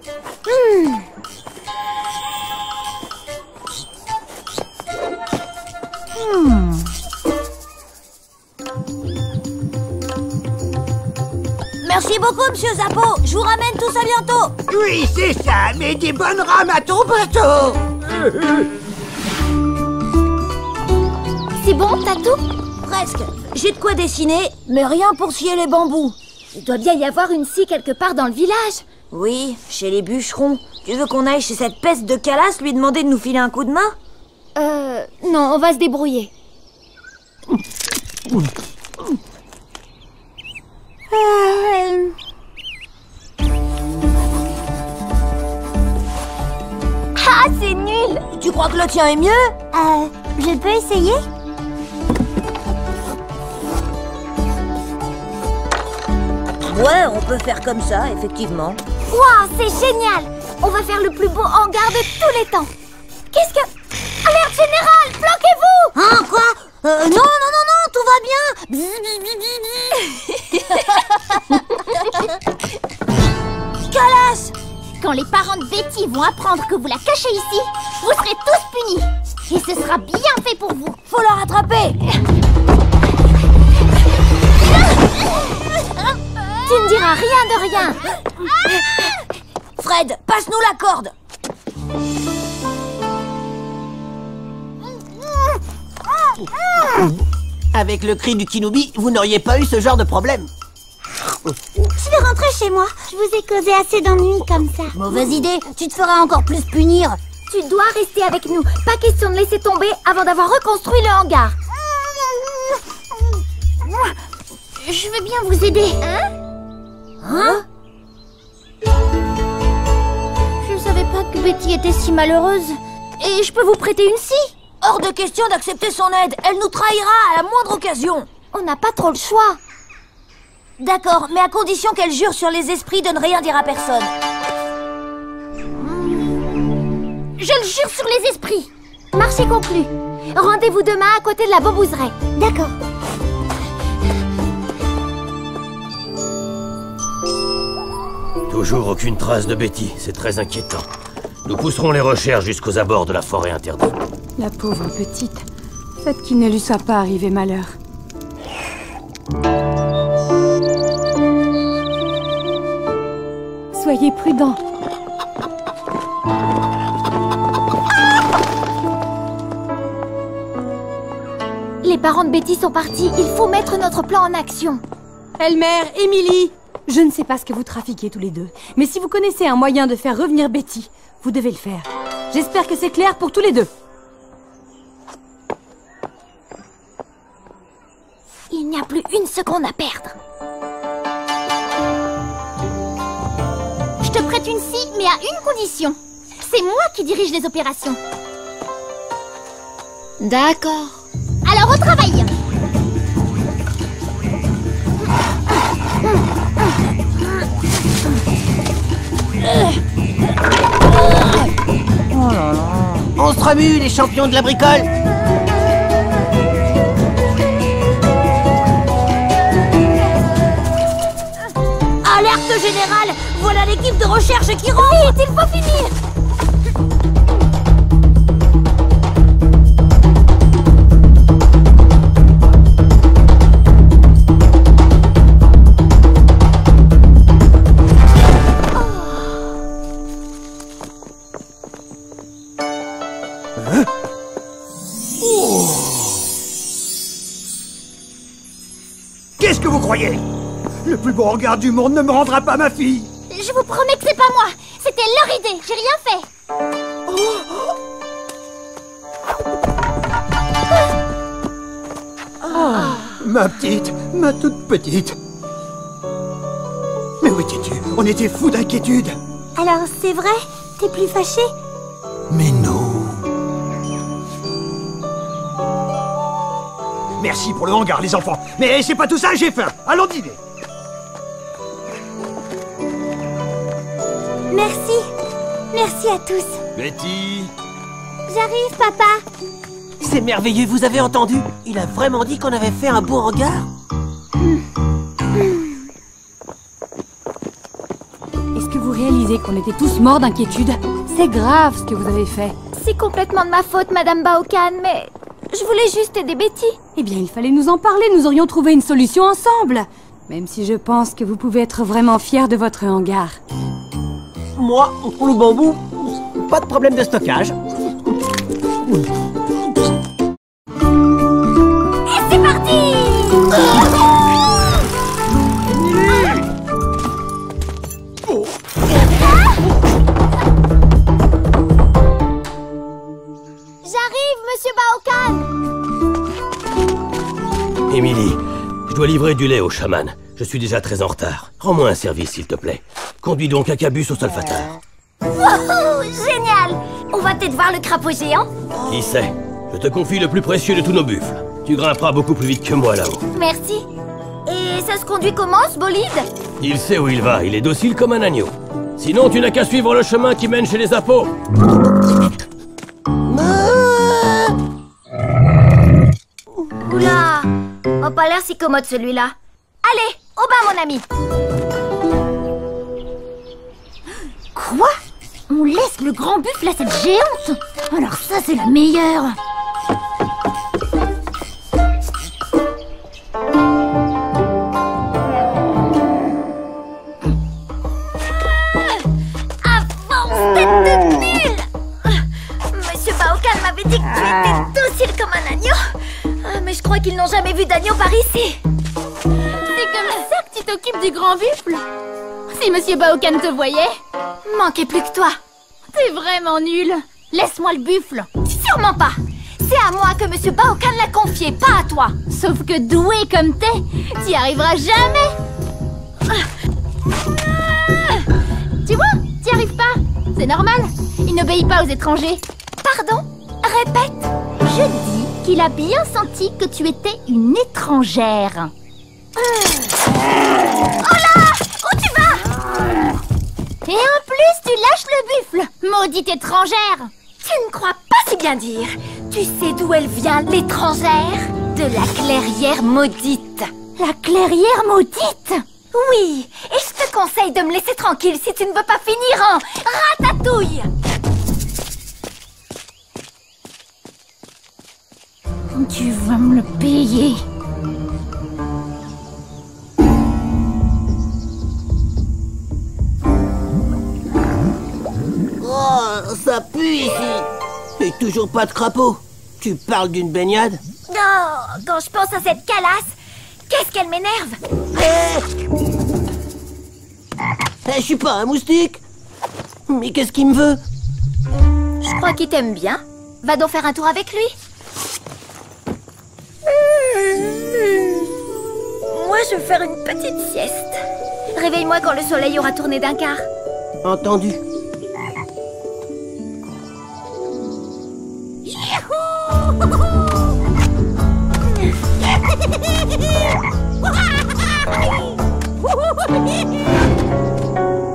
Merci beaucoup, monsieur Zappo. Je vous ramène tout ça bientôt. Oui, c'est ça, mais des bonnes rames à ton bateau. C'est bon, t'as tout? Presque. J'ai de quoi dessiner, mais rien pour scier les bambous. Il doit bien y avoir une scie quelque part dans le village. Oui, chez les bûcherons. Tu veux qu'on aille chez cette peste de Calas lui demander de nous filer un coup de main? Non, on va se débrouiller. Ah, c'est nul! Tu crois que le tien est mieux? Je peux essayer? Ouais, on peut faire comme ça, effectivement. Waouh, c'est génial! On va faire le plus beau hangar de tous les temps. Qu'est-ce que... Alerte générale, planquez-vous! Hein, quoi? Non, tout va bien. Calas! Quand les parents de Betty vont apprendre que vous la cachez ici, vous serez tous punis. Et ce sera bien fait pour vous. Faut la rattraper. Tu ne diras rien de rien. Fred, passe-nous la corde. Avec le cri du Kenobi, vous n'auriez pas eu ce genre de problème. Je vais rentrer chez moi. Je vous ai causé assez d'ennuis comme ça. Mauvaise idée, tu te feras encore plus punir. Tu dois rester avec nous. Pas question de laisser tomber avant d'avoir reconstruit le hangar. Je veux bien vous aider. Hein? Je savais pas que Betty était si malheureuse. Et je peux vous prêter une scie? Hors de question d'accepter son aide. Elle nous trahira à la moindre occasion. On n'a pas trop le choix. D'accord, mais à condition qu'elle jure sur les esprits de ne rien dire à personne. Je le jure sur les esprits. Marché conclu. Rendez-vous demain à côté de la bambouseraie. D'accord. Toujours aucune trace de Betty, c'est très inquiétant. Nous pousserons les recherches jusqu'aux abords de la forêt interdite. La pauvre petite. Faites qu'il ne lui soit pas arrivé malheur. Soyez prudents. Les parents de Betty sont partis. Il faut mettre notre plan en action. Elmer, Émilie, je ne sais pas ce que vous trafiquez tous les deux, mais si vous connaissez un moyen de faire revenir Betty, vous devez le faire. J'espère que c'est clair pour tous les deux. Il n'y a plus une seconde à perdre. Je te prête une scie, mais à une condition. C'est moi qui dirige les opérations. D'accord. Alors au travail. On se remue, les champions de la bricole. Alerte générale! Voilà l'équipe de recherche qui rentre! Vite, il faut finir! Qu'est-ce que vous croyez? Le plus beau hangar du monde ne me rendra pas ma fille. Je vous promets que c'est pas moi. C'était leur idée, j'ai rien fait. Ma petite, ma toute petite. Mais où étais-tu? On était fous d'inquiétude. Alors, c'est vrai? T'es plus fâché? Mais non. Merci pour le hangar, les enfants. Mais c'est pas tout ça, j'ai faim. Allons dîner. Merci. Merci à tous. Betty! J'arrive, papa. C'est merveilleux, vous avez entendu? Il a vraiment dit qu'on avait fait un beau hangar? Est-ce que vous réalisez qu'on était tous morts d'inquiétude? C'est grave ce que vous avez fait. C'est complètement de ma faute, Madame Baokan, mais je voulais juste aider Betty. Eh bien, il fallait nous en parler, nous aurions trouvé une solution ensemble. Même si je pense que vous pouvez être vraiment fiers de votre hangar. Moi, le bambou, pas de problème de stockage. Et c'est parti! J'arrive, Monsieur Baokan! Émilie, je dois livrer du lait au chaman. Je suis déjà très en retard. Rends-moi un service, s'il te plaît. Conduis donc Akabus au Solfatar. Wouhou! Génial! On va peut-être voir le crapaud géant? Qui sait? Je te confie le plus précieux de tous nos buffles. Tu grimperas beaucoup plus vite que moi là-haut. Merci. Et ça se conduit comment, ce bolide? Il sait où il va, il est docile comme un agneau. Si Sinon, tu n'as qu'à suivre le chemin qui mène chez les Appos. Oula! Oh, pas l'air si commode celui-là. Allez, au bain mon ami. Quoi? On laisse le grand buffle à cette géante? Alors ça, c'est la meilleure. Avance, tête de nul! Monsieur Baokan m'avait dit que tu étais docile comme un agneau. Mais je crois qu'ils n'ont jamais vu d'agneau par ici. C'est comme ça que tu t'occupes du grand buffle? Si Monsieur Baokan te voyait... Manquait plus que toi. T'es vraiment nul. Laisse-moi le buffle. Sûrement pas. C'est à moi que Monsieur Baokan l'a confié, pas à toi. Sauf que doué comme t'es, t'y arriveras jamais. Tu vois, t'y arrives pas. C'est normal. Il n'obéit pas aux étrangers. Pardon? Répète. Je dis qu'il a bien senti que tu étais une étrangère. Oh là! Où tu vas? Et en plus, tu lâches le buffle, maudite étrangère! Tu ne crois pas si bien dire. Tu sais d'où elle vient, l'étrangère? De la clairière maudite. La clairière maudite? Oui, et je te conseille de me laisser tranquille si tu ne veux pas finir en ratatouille. Tu vas me le payer. Oh, ça pue ici. Et toujours pas de crapaud. Tu parles d'une baignade? Oh, quand je pense à cette calasse, qu'est-ce qu'elle m'énerve. Je suis pas un moustique. Mais qu'est-ce qu'il me veut? Je crois qu'il t'aime bien. Va donc faire un tour avec lui. Moi, je vais faire une petite sieste. Réveille-moi quand le soleil aura tourné d'un quart. Entendu.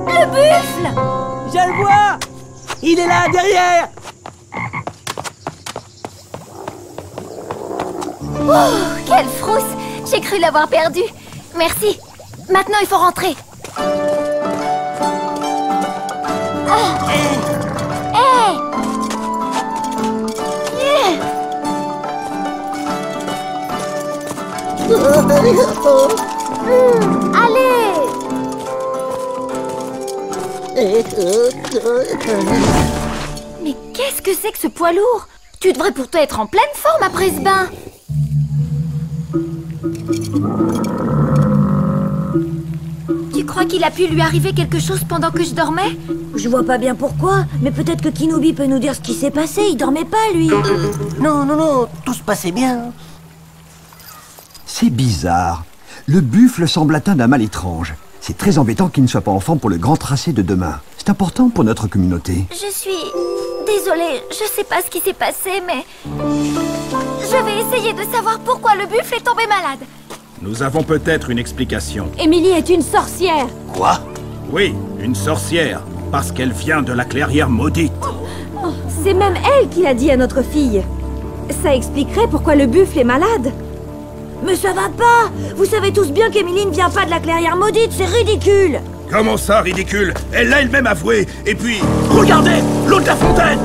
Le buffle! Je le vois! Il est là, derrière! Oh, quelle frousse! J'ai cru l'avoir perdu. Merci. Maintenant, il faut rentrer. Oh. Hey! Yeah. Allez! Mais qu'est-ce que c'est que ce poids lourd? Tu devrais pourtant être en pleine forme après ce bain. Tu crois qu'il a pu lui arriver quelque chose pendant que je dormais? Je vois pas bien pourquoi, mais peut-être que Kenobi peut nous dire ce qui s'est passé. Il dormait pas, lui. Non, tout se passait bien. C'est bizarre. Le buffle semble atteint d'un mal étrange. C'est très embêtant qu'il ne soit pas en forme pour le grand tracé de demain. C'est important pour notre communauté. Je suis... désolée, je sais pas ce qui s'est passé, mais... je vais essayer de savoir pourquoi le buffle est tombé malade. Nous avons peut-être une explication. Émilie est une sorcière. Quoi? Oui, une sorcière, parce qu'elle vient de la clairière maudite. Oh, c'est même elle qui l'a dit à notre fille. Ça expliquerait pourquoi le buffle est malade. Mais ça va pas! Vous savez tous bien qu'Émilie ne vient pas de la clairière maudite, c'est ridicule! Comment ça, ridicule? Elle l'a elle-même avoué. Et puis, regardez, l'eau de la fontaine!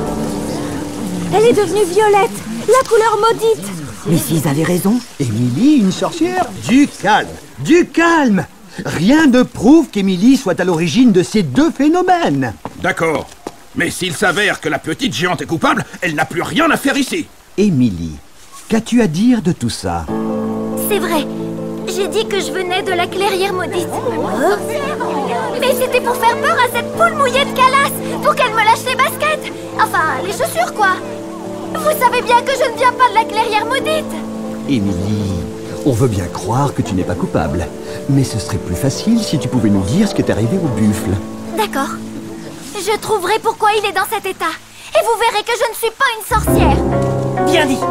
Elle est devenue violette, la couleur maudite. Mais s'ils avaient raison... Émilie, une sorcière? Du calme! Du calme! Rien ne prouve qu'Émilie soit à l'origine de ces deux phénomènes. D'accord. Mais s'il s'avère que la petite géante est coupable, elle n'a plus rien à faire ici. Émilie, qu'as-tu à dire de tout ça? C'est vrai. J'ai dit que je venais de la clairière maudite. Mais c'était pour faire peur à cette poule mouillée de calasse, pour qu'elle me lâche les baskets. Enfin, les chaussures, quoi. Vous savez bien que je ne viens pas de la clairière maudite. Émilie, on veut bien croire que tu n'es pas coupable. Mais ce serait plus facile si tu pouvais nous dire ce qui est arrivé au buffle. D'accord. Je trouverai pourquoi il est dans cet état. Et vous verrez que je ne suis pas une sorcière. Bien dit.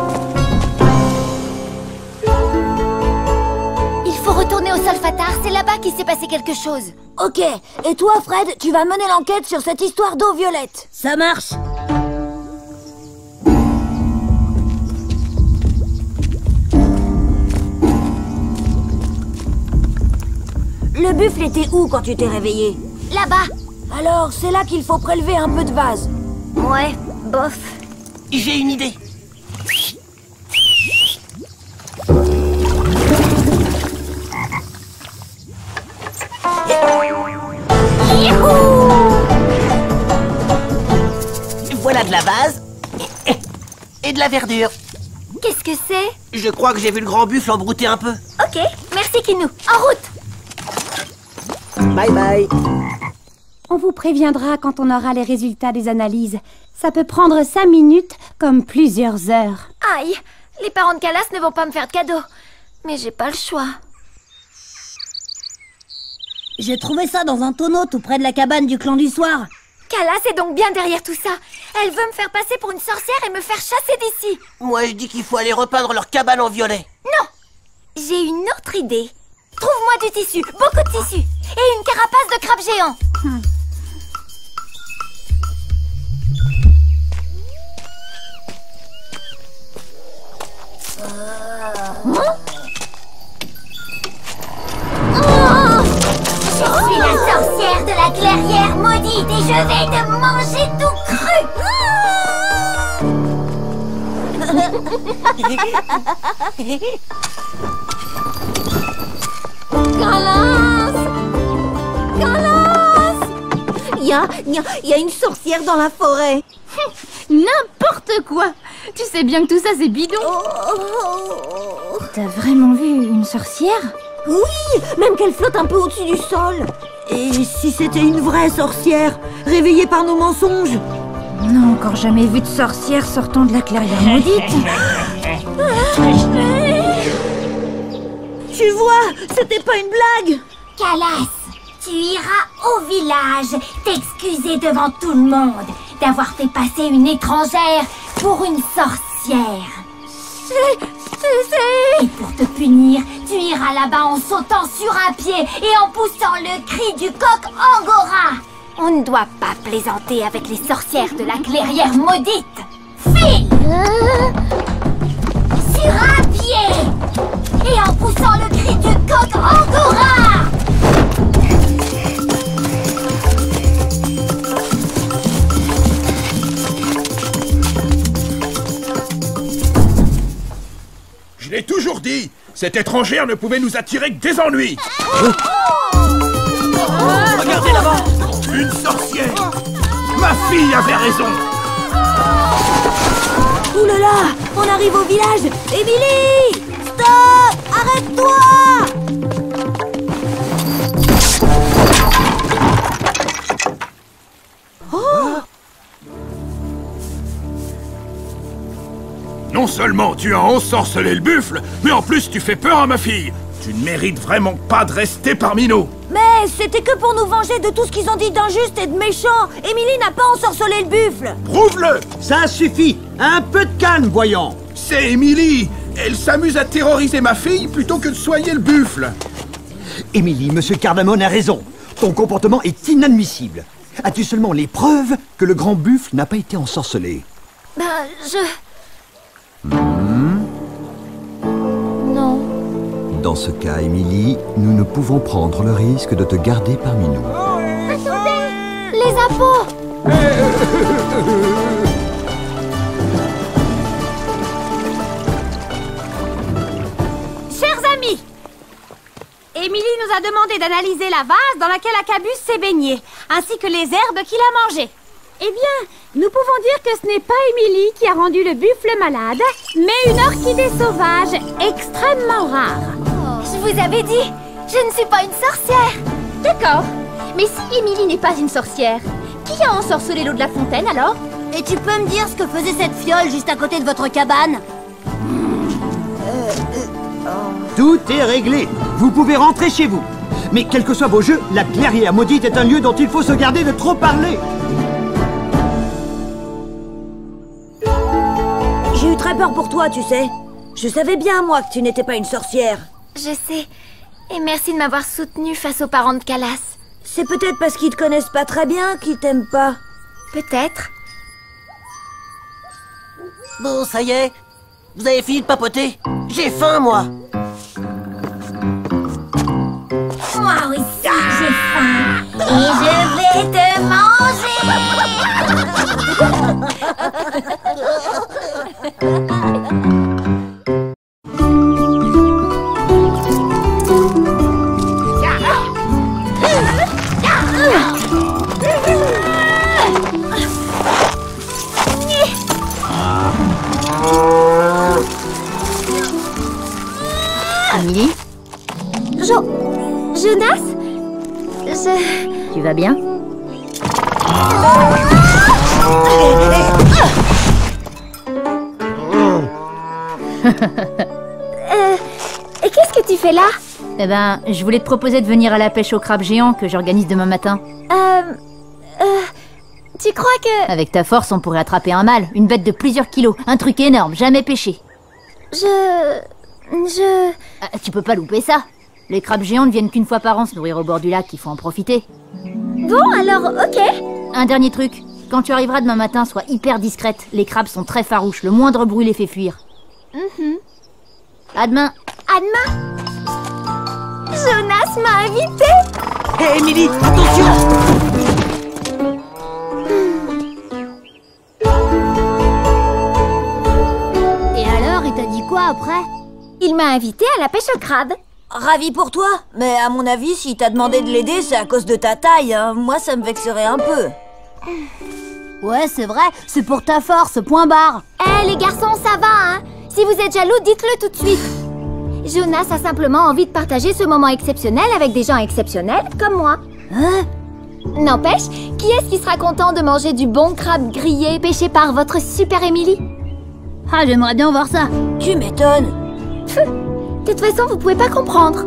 Il faut retourner retourner au Solfatard, c'est là-bas qu'il s'est passé quelque chose. Ok, et toi Fred, tu vas mener l'enquête sur cette histoire d'eau violette. Ça marche. Le buffle était où quand tu t'es réveillé? Là-bas. Alors, c'est là qu'il faut prélever un peu de vase. Ouais, bof. J'ai une idée. Voilà de la vase et de la verdure. Qu'est-ce que c'est? Je crois que j'ai vu le grand buffle embrouter un peu. Ok, merci Kinou. En route. Bye bye. On vous préviendra quand on aura les résultats des analyses. Ça peut prendre 5 minutes comme plusieurs heures. Aïe, les parents de Calas ne vont pas me faire de cadeau. Mais j'ai pas le choix. J'ai trouvé ça dans un tonneau tout près de la cabane du clan du soir. Calas est donc bien derrière tout ça. Elle veut me faire passer pour une sorcière et me faire chasser d'ici. Moi, je dis qu'il faut aller repeindre leur cabane en violet. Non, j'ai une autre idée. Trouve-moi du tissu, beaucoup de tissu. Et une carapace de crabe géant. Je suis la sorcière de la clairière maudite et je vais te manger tout cru. Calas! Calas! Il y a une sorcière dans la forêt. N'importe quoi! Tu sais bien que tout ça c'est bidon. T'as vraiment vu une sorcière? Oui, même qu'elle flotte un peu au-dessus du sol. Et si c'était une vraie sorcière, réveillée par nos mensonges? On n'a encore jamais vu de sorcière sortant de la clairière maudite. Tu vois, c'était pas une blague. Calas, tu iras au village t'excuser devant tout le monde d'avoir fait passer une étrangère pour une sorcière. Et pour te punir, tu iras là-bas en sautant sur un pied et en poussant le cri du coq Angora. On ne doit pas plaisanter avec les sorcières de la clairière maudite. File sur un pied et en poussant le cri du coq Angora. Je l'ai toujours dit, cette étrangère ne pouvait nous attirer que des ennuis. Regardez là-bas. Une sorcière. Ma fille avait raison. Ouh là là, on arrive au village. Émilie, stop, arrête-toi. Non seulement tu as ensorcelé le buffle, mais en plus tu fais peur à ma fille. Tu ne mérites vraiment pas de rester parmi nous. Mais c'était que pour nous venger de tout ce qu'ils ont dit d'injuste et de méchant. Émilie n'a pas ensorcelé le buffle. Prouve-le. Ça suffit. Un peu de calme, voyons. C'est Émilie. Elle s'amuse à terroriser ma fille plutôt que de soigner le buffle. Émilie, Monsieur Cardamone a raison. Ton comportement est inadmissible. As-tu seulement les preuves que le grand buffle n'a pas été ensorcelé? Non. Dans ce cas, Émilie, nous ne pouvons prendre le risque de te garder parmi nous. Attendez, les impôts. Chers amis, Émilie nous a demandé d'analyser la vase dans laquelle Acabus s'est baigné, ainsi que les herbes qu'il a mangées. Eh bien, nous pouvons dire que ce n'est pas Émilie qui a rendu le buffle malade, mais une orchidée sauvage extrêmement rare. Je vous avais dit, je ne suis pas une sorcière. D'accord. Mais si Émilie n'est pas une sorcière, qui a ensorcelé l'eau de la fontaine alors? Et tu peux me dire ce que faisait cette fiole juste à côté de votre cabane? Tout est réglé. Vous pouvez rentrer chez vous. Mais quels que soient vos jeux, la clairière maudite est un lieu dont il faut se garder de trop parler. J'ai eu très peur pour toi, tu sais. Je savais bien, moi, que tu n'étais pas une sorcière. Je sais. Et merci de m'avoir soutenue face aux parents de Calas. C'est peut-être parce qu'ils te connaissent pas très bien qu'ils t'aiment pas. Peut-être. Bon, ça y est. Vous avez fini de papoter? J'ai faim, moi. Moi aussi, j'ai faim. Et je vais te manger. Émilie, Jonas? tu vas bien? Et qu'est-ce que tu fais là? Eh ben, je voulais te proposer de venir à la pêche au crabe géant que j'organise demain matin. Tu crois que... Avec ta force, on pourrait attraper un mâle, une bête de plusieurs kilos, un truc énorme, jamais pêché. Ah, tu peux pas louper ça. Les crabes géants ne viennent qu'une fois par an se nourrir au bord du lac, il faut en profiter. Bon, alors, ok. Un dernier truc, quand tu arriveras demain matin, sois hyper discrète. Les crabes sont très farouches, le moindre bruit les fait fuir. À demain. À demain. Jonas m'a invité. Hé, Émilie, attention! Et alors, il t'a dit quoi après? Il m'a invité à la pêche au crabe. Ravi pour toi, mais à mon avis, s'il t'a demandé de l'aider, c'est à cause de ta taille, hein. Moi, ça me vexerait un peu. Ouais, c'est vrai, c'est pour ta force, point barre. Les garçons, ça va, hein? Si vous êtes jaloux, dites-le tout de suite. Jonas a simplement envie de partager ce moment exceptionnel avec des gens exceptionnels comme moi. Hein? N'empêche, qui est-ce qui sera content de manger du bon crabe grillé pêché par votre super Émilie? Ah, j'aimerais bien voir ça. Tu m'étonnes. De toute façon, vous pouvez pas comprendre.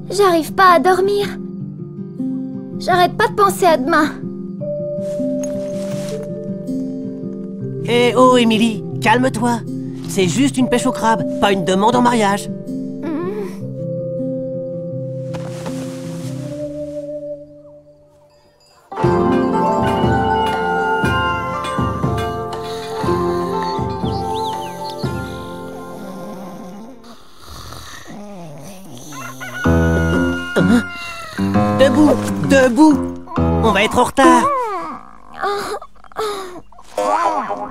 J'arrive pas à dormir. J'arrête pas de penser à demain. Eh oh, Émilie, calme-toi. C'est juste une pêche au crabe, pas une demande en mariage. Debout, debout. On va être en retard.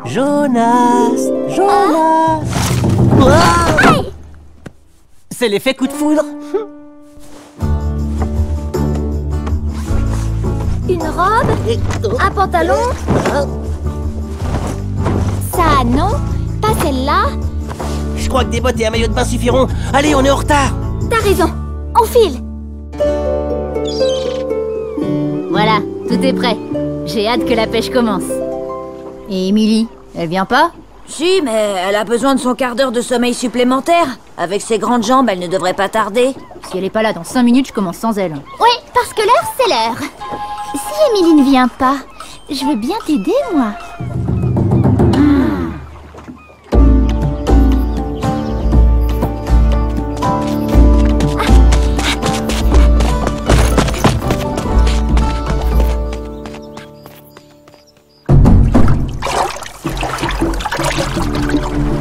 Jonas, Jonas. Ah, c'est l'effet coup de foudre. Une robe? Un pantalon? Ça, non? Pas celle-là? Je crois que des bottes et un maillot de bain suffiront. Allez, on est en retard. T'as raison. On file. Voilà, tout est prêt. J'ai hâte que la pêche commence. Et Émilie, elle vient pas? Si, mais elle a besoin de son quart d'heure de sommeil supplémentaire. Avec ses grandes jambes, elle ne devrait pas tarder. Si elle est pas là dans 5 minutes, je commence sans elle. Oui, parce que l'heure, c'est l'heure. Si Émilie ne vient pas, je veux bien t'aider, moi.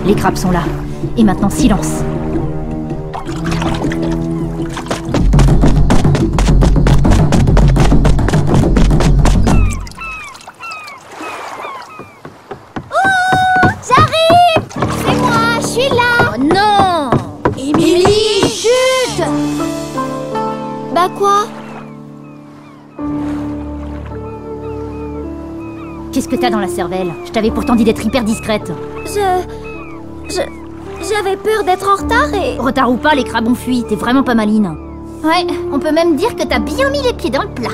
Les crabes sont là. Et maintenant, silence. J'arrive! C'est moi, je suis là! Oh non! Émilie, chut! Bah quoi? Qu'est-ce que t'as dans la cervelle? Je t'avais pourtant dit d'être hyper discrète. J'avais peur d'être en retard et... Retard ou pas, les crabes ont fui. T'es vraiment pas maline. Ouais, on peut même dire que t'as bien mis les pieds dans le plat.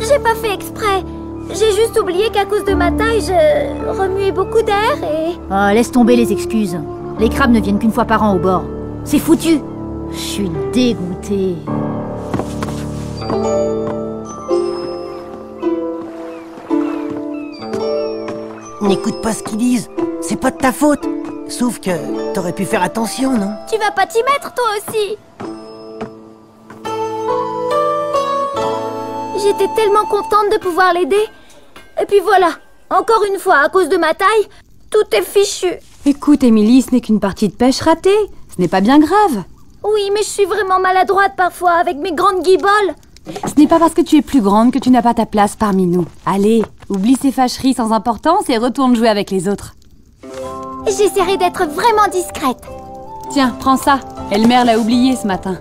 J'ai pas fait exprès. J'ai juste oublié qu'à cause de ma taille, je remuais beaucoup d'air et... Oh, laisse tomber les excuses. Les crabes ne viennent qu'une fois par an au bord. C'est foutu. Je suis dégoûtée. N'écoute pas ce qu'ils disent. C'est pas de ta faute. Sauf que t'aurais pu faire attention, non? Tu vas pas t'y mettre, toi aussi. J'étais tellement contente de pouvoir l'aider. Et puis voilà, encore une fois, à cause de ma taille, tout est fichu. Écoute, Émilie, ce n'est qu'une partie de pêche ratée. Ce n'est pas bien grave. Oui, mais je suis vraiment maladroite parfois avec mes grandes guiboles. Ce n'est pas parce que tu es plus grande que tu n'as pas ta place parmi nous. Allez, oublie ces fâcheries sans importance et retourne jouer avec les autres. J'essaierai d'être vraiment discrète. Tiens, prends ça. Elmer l'a oublié ce matin.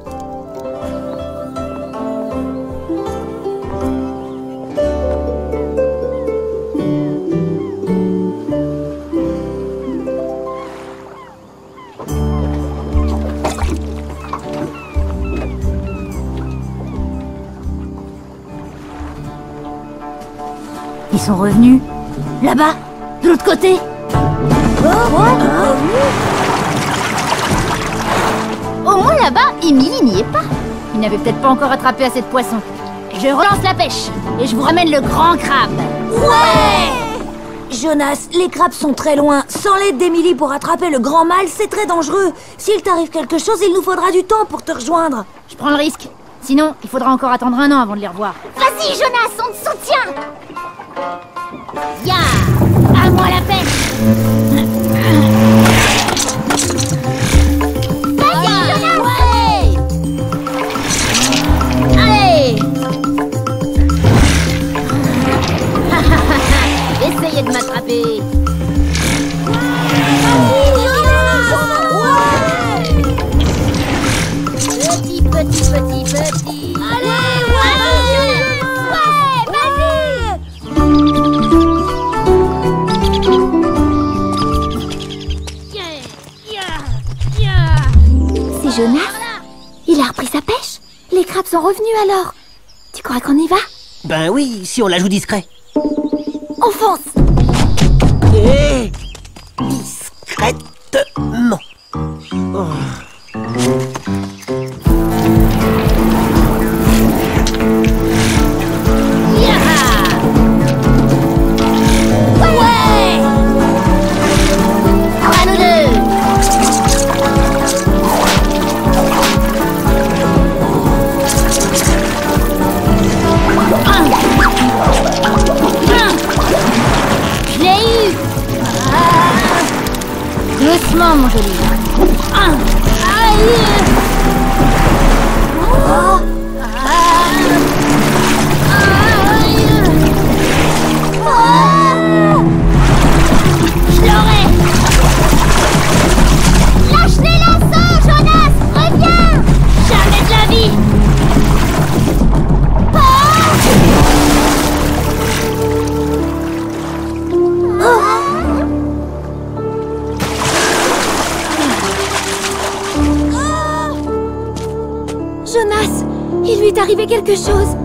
Ils sont revenus. Là-bas, de l'autre côté. Au moins là-bas, Émilie n'y est pas. Il n'avait peut-être pas encore attrapé assez de poissons. Je relance la pêche et je vous ramène le grand crabe. Ouais! Jonas, les crabes sont très loin. Sans l'aide d'Émilie pour attraper le grand mâle, c'est très dangereux. S'il t'arrive quelque chose, il nous faudra du temps pour te rejoindre. Je prends le risque. Sinon, il faudra encore attendre 1 an avant de les revoir. Vas-y, Jonas, on te soutient. Ya! À moi la pêche! Vas-y, Jonas. Ouais! Allez! Essayez de m'attraper! Petit. Allez, ouais, vas-y. C'est Jonas. Il a repris sa pêche. Les crabes sont revenus alors. Tu crois qu'on y va? Ben oui, si on la joue discret. On fonce. Et discrètement. Oh. Doucement, mon joli. Je l'aurai. Lâche les laçons, Jonas. Reviens. Jamais de la vie. Jonas, il lui est arrivé quelque chose.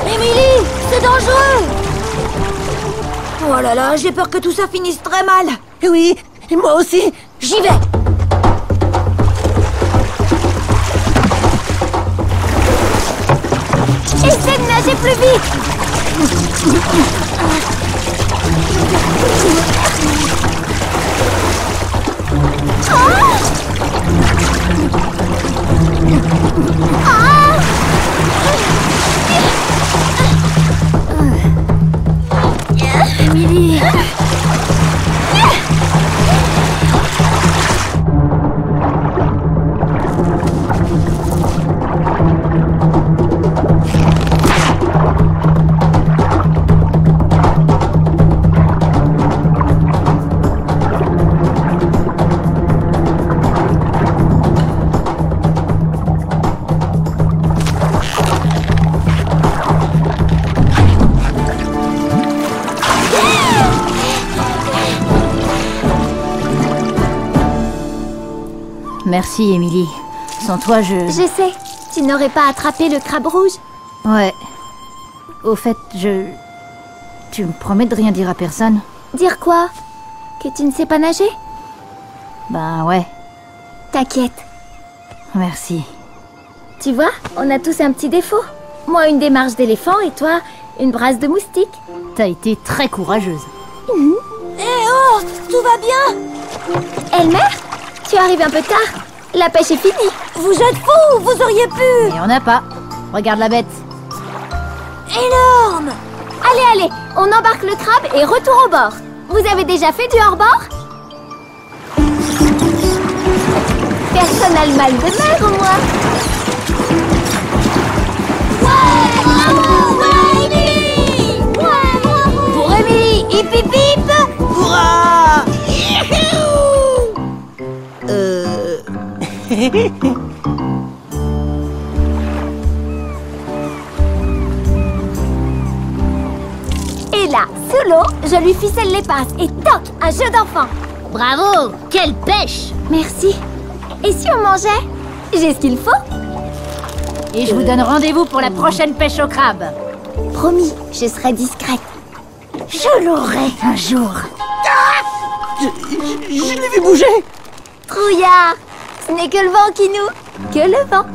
Émilie, c'est dangereux! Oh là là, j'ai peur que tout ça finisse très mal. Oui, et moi aussi. J'y vais. Essaie de nager plus vite. Émilie! Merci, Émilie. Sans toi, Je sais, tu n'aurais pas attrapé le crabe rouge. Ouais. Au fait, Tu me promets de rien dire à personne? Dire quoi? Que tu ne sais pas nager? Ben ouais, T'inquiète. merci. Tu vois, on a tous un petit défaut. Moi, une démarche d'éléphant et toi, une brasse de moustique. T'as été très courageuse. Eh oh, tout va bien? Elmer, tu arrives un peu tard. La pêche est finie. Vous êtes fous, vous auriez pu. Et on n'a pas. Regarde la bête. Énorme. Allez, allez, on embarque le crabe et retour au bord. Vous avez déjà fait du hors-bord? Personne n'a le mal de mer, au moins. Ouais, bravo, ouais, Émilie. Ouais, bravo. Pour Émilie, hip hip hip. Hurrah! Et là, sous l'eau, je lui ficelle les pinces et toc, un jeu d'enfant. Bravo! Quelle pêche! Merci. Et si on mangeait? J'ai ce qu'il faut. Et je vous donne rendez-vous pour la prochaine pêche au crabe. Promis, je serai discrète. Je l'aurai un jour. Je l'ai vu bouger! Trouillard, ce n'est que le vent qui nous... Que le vent.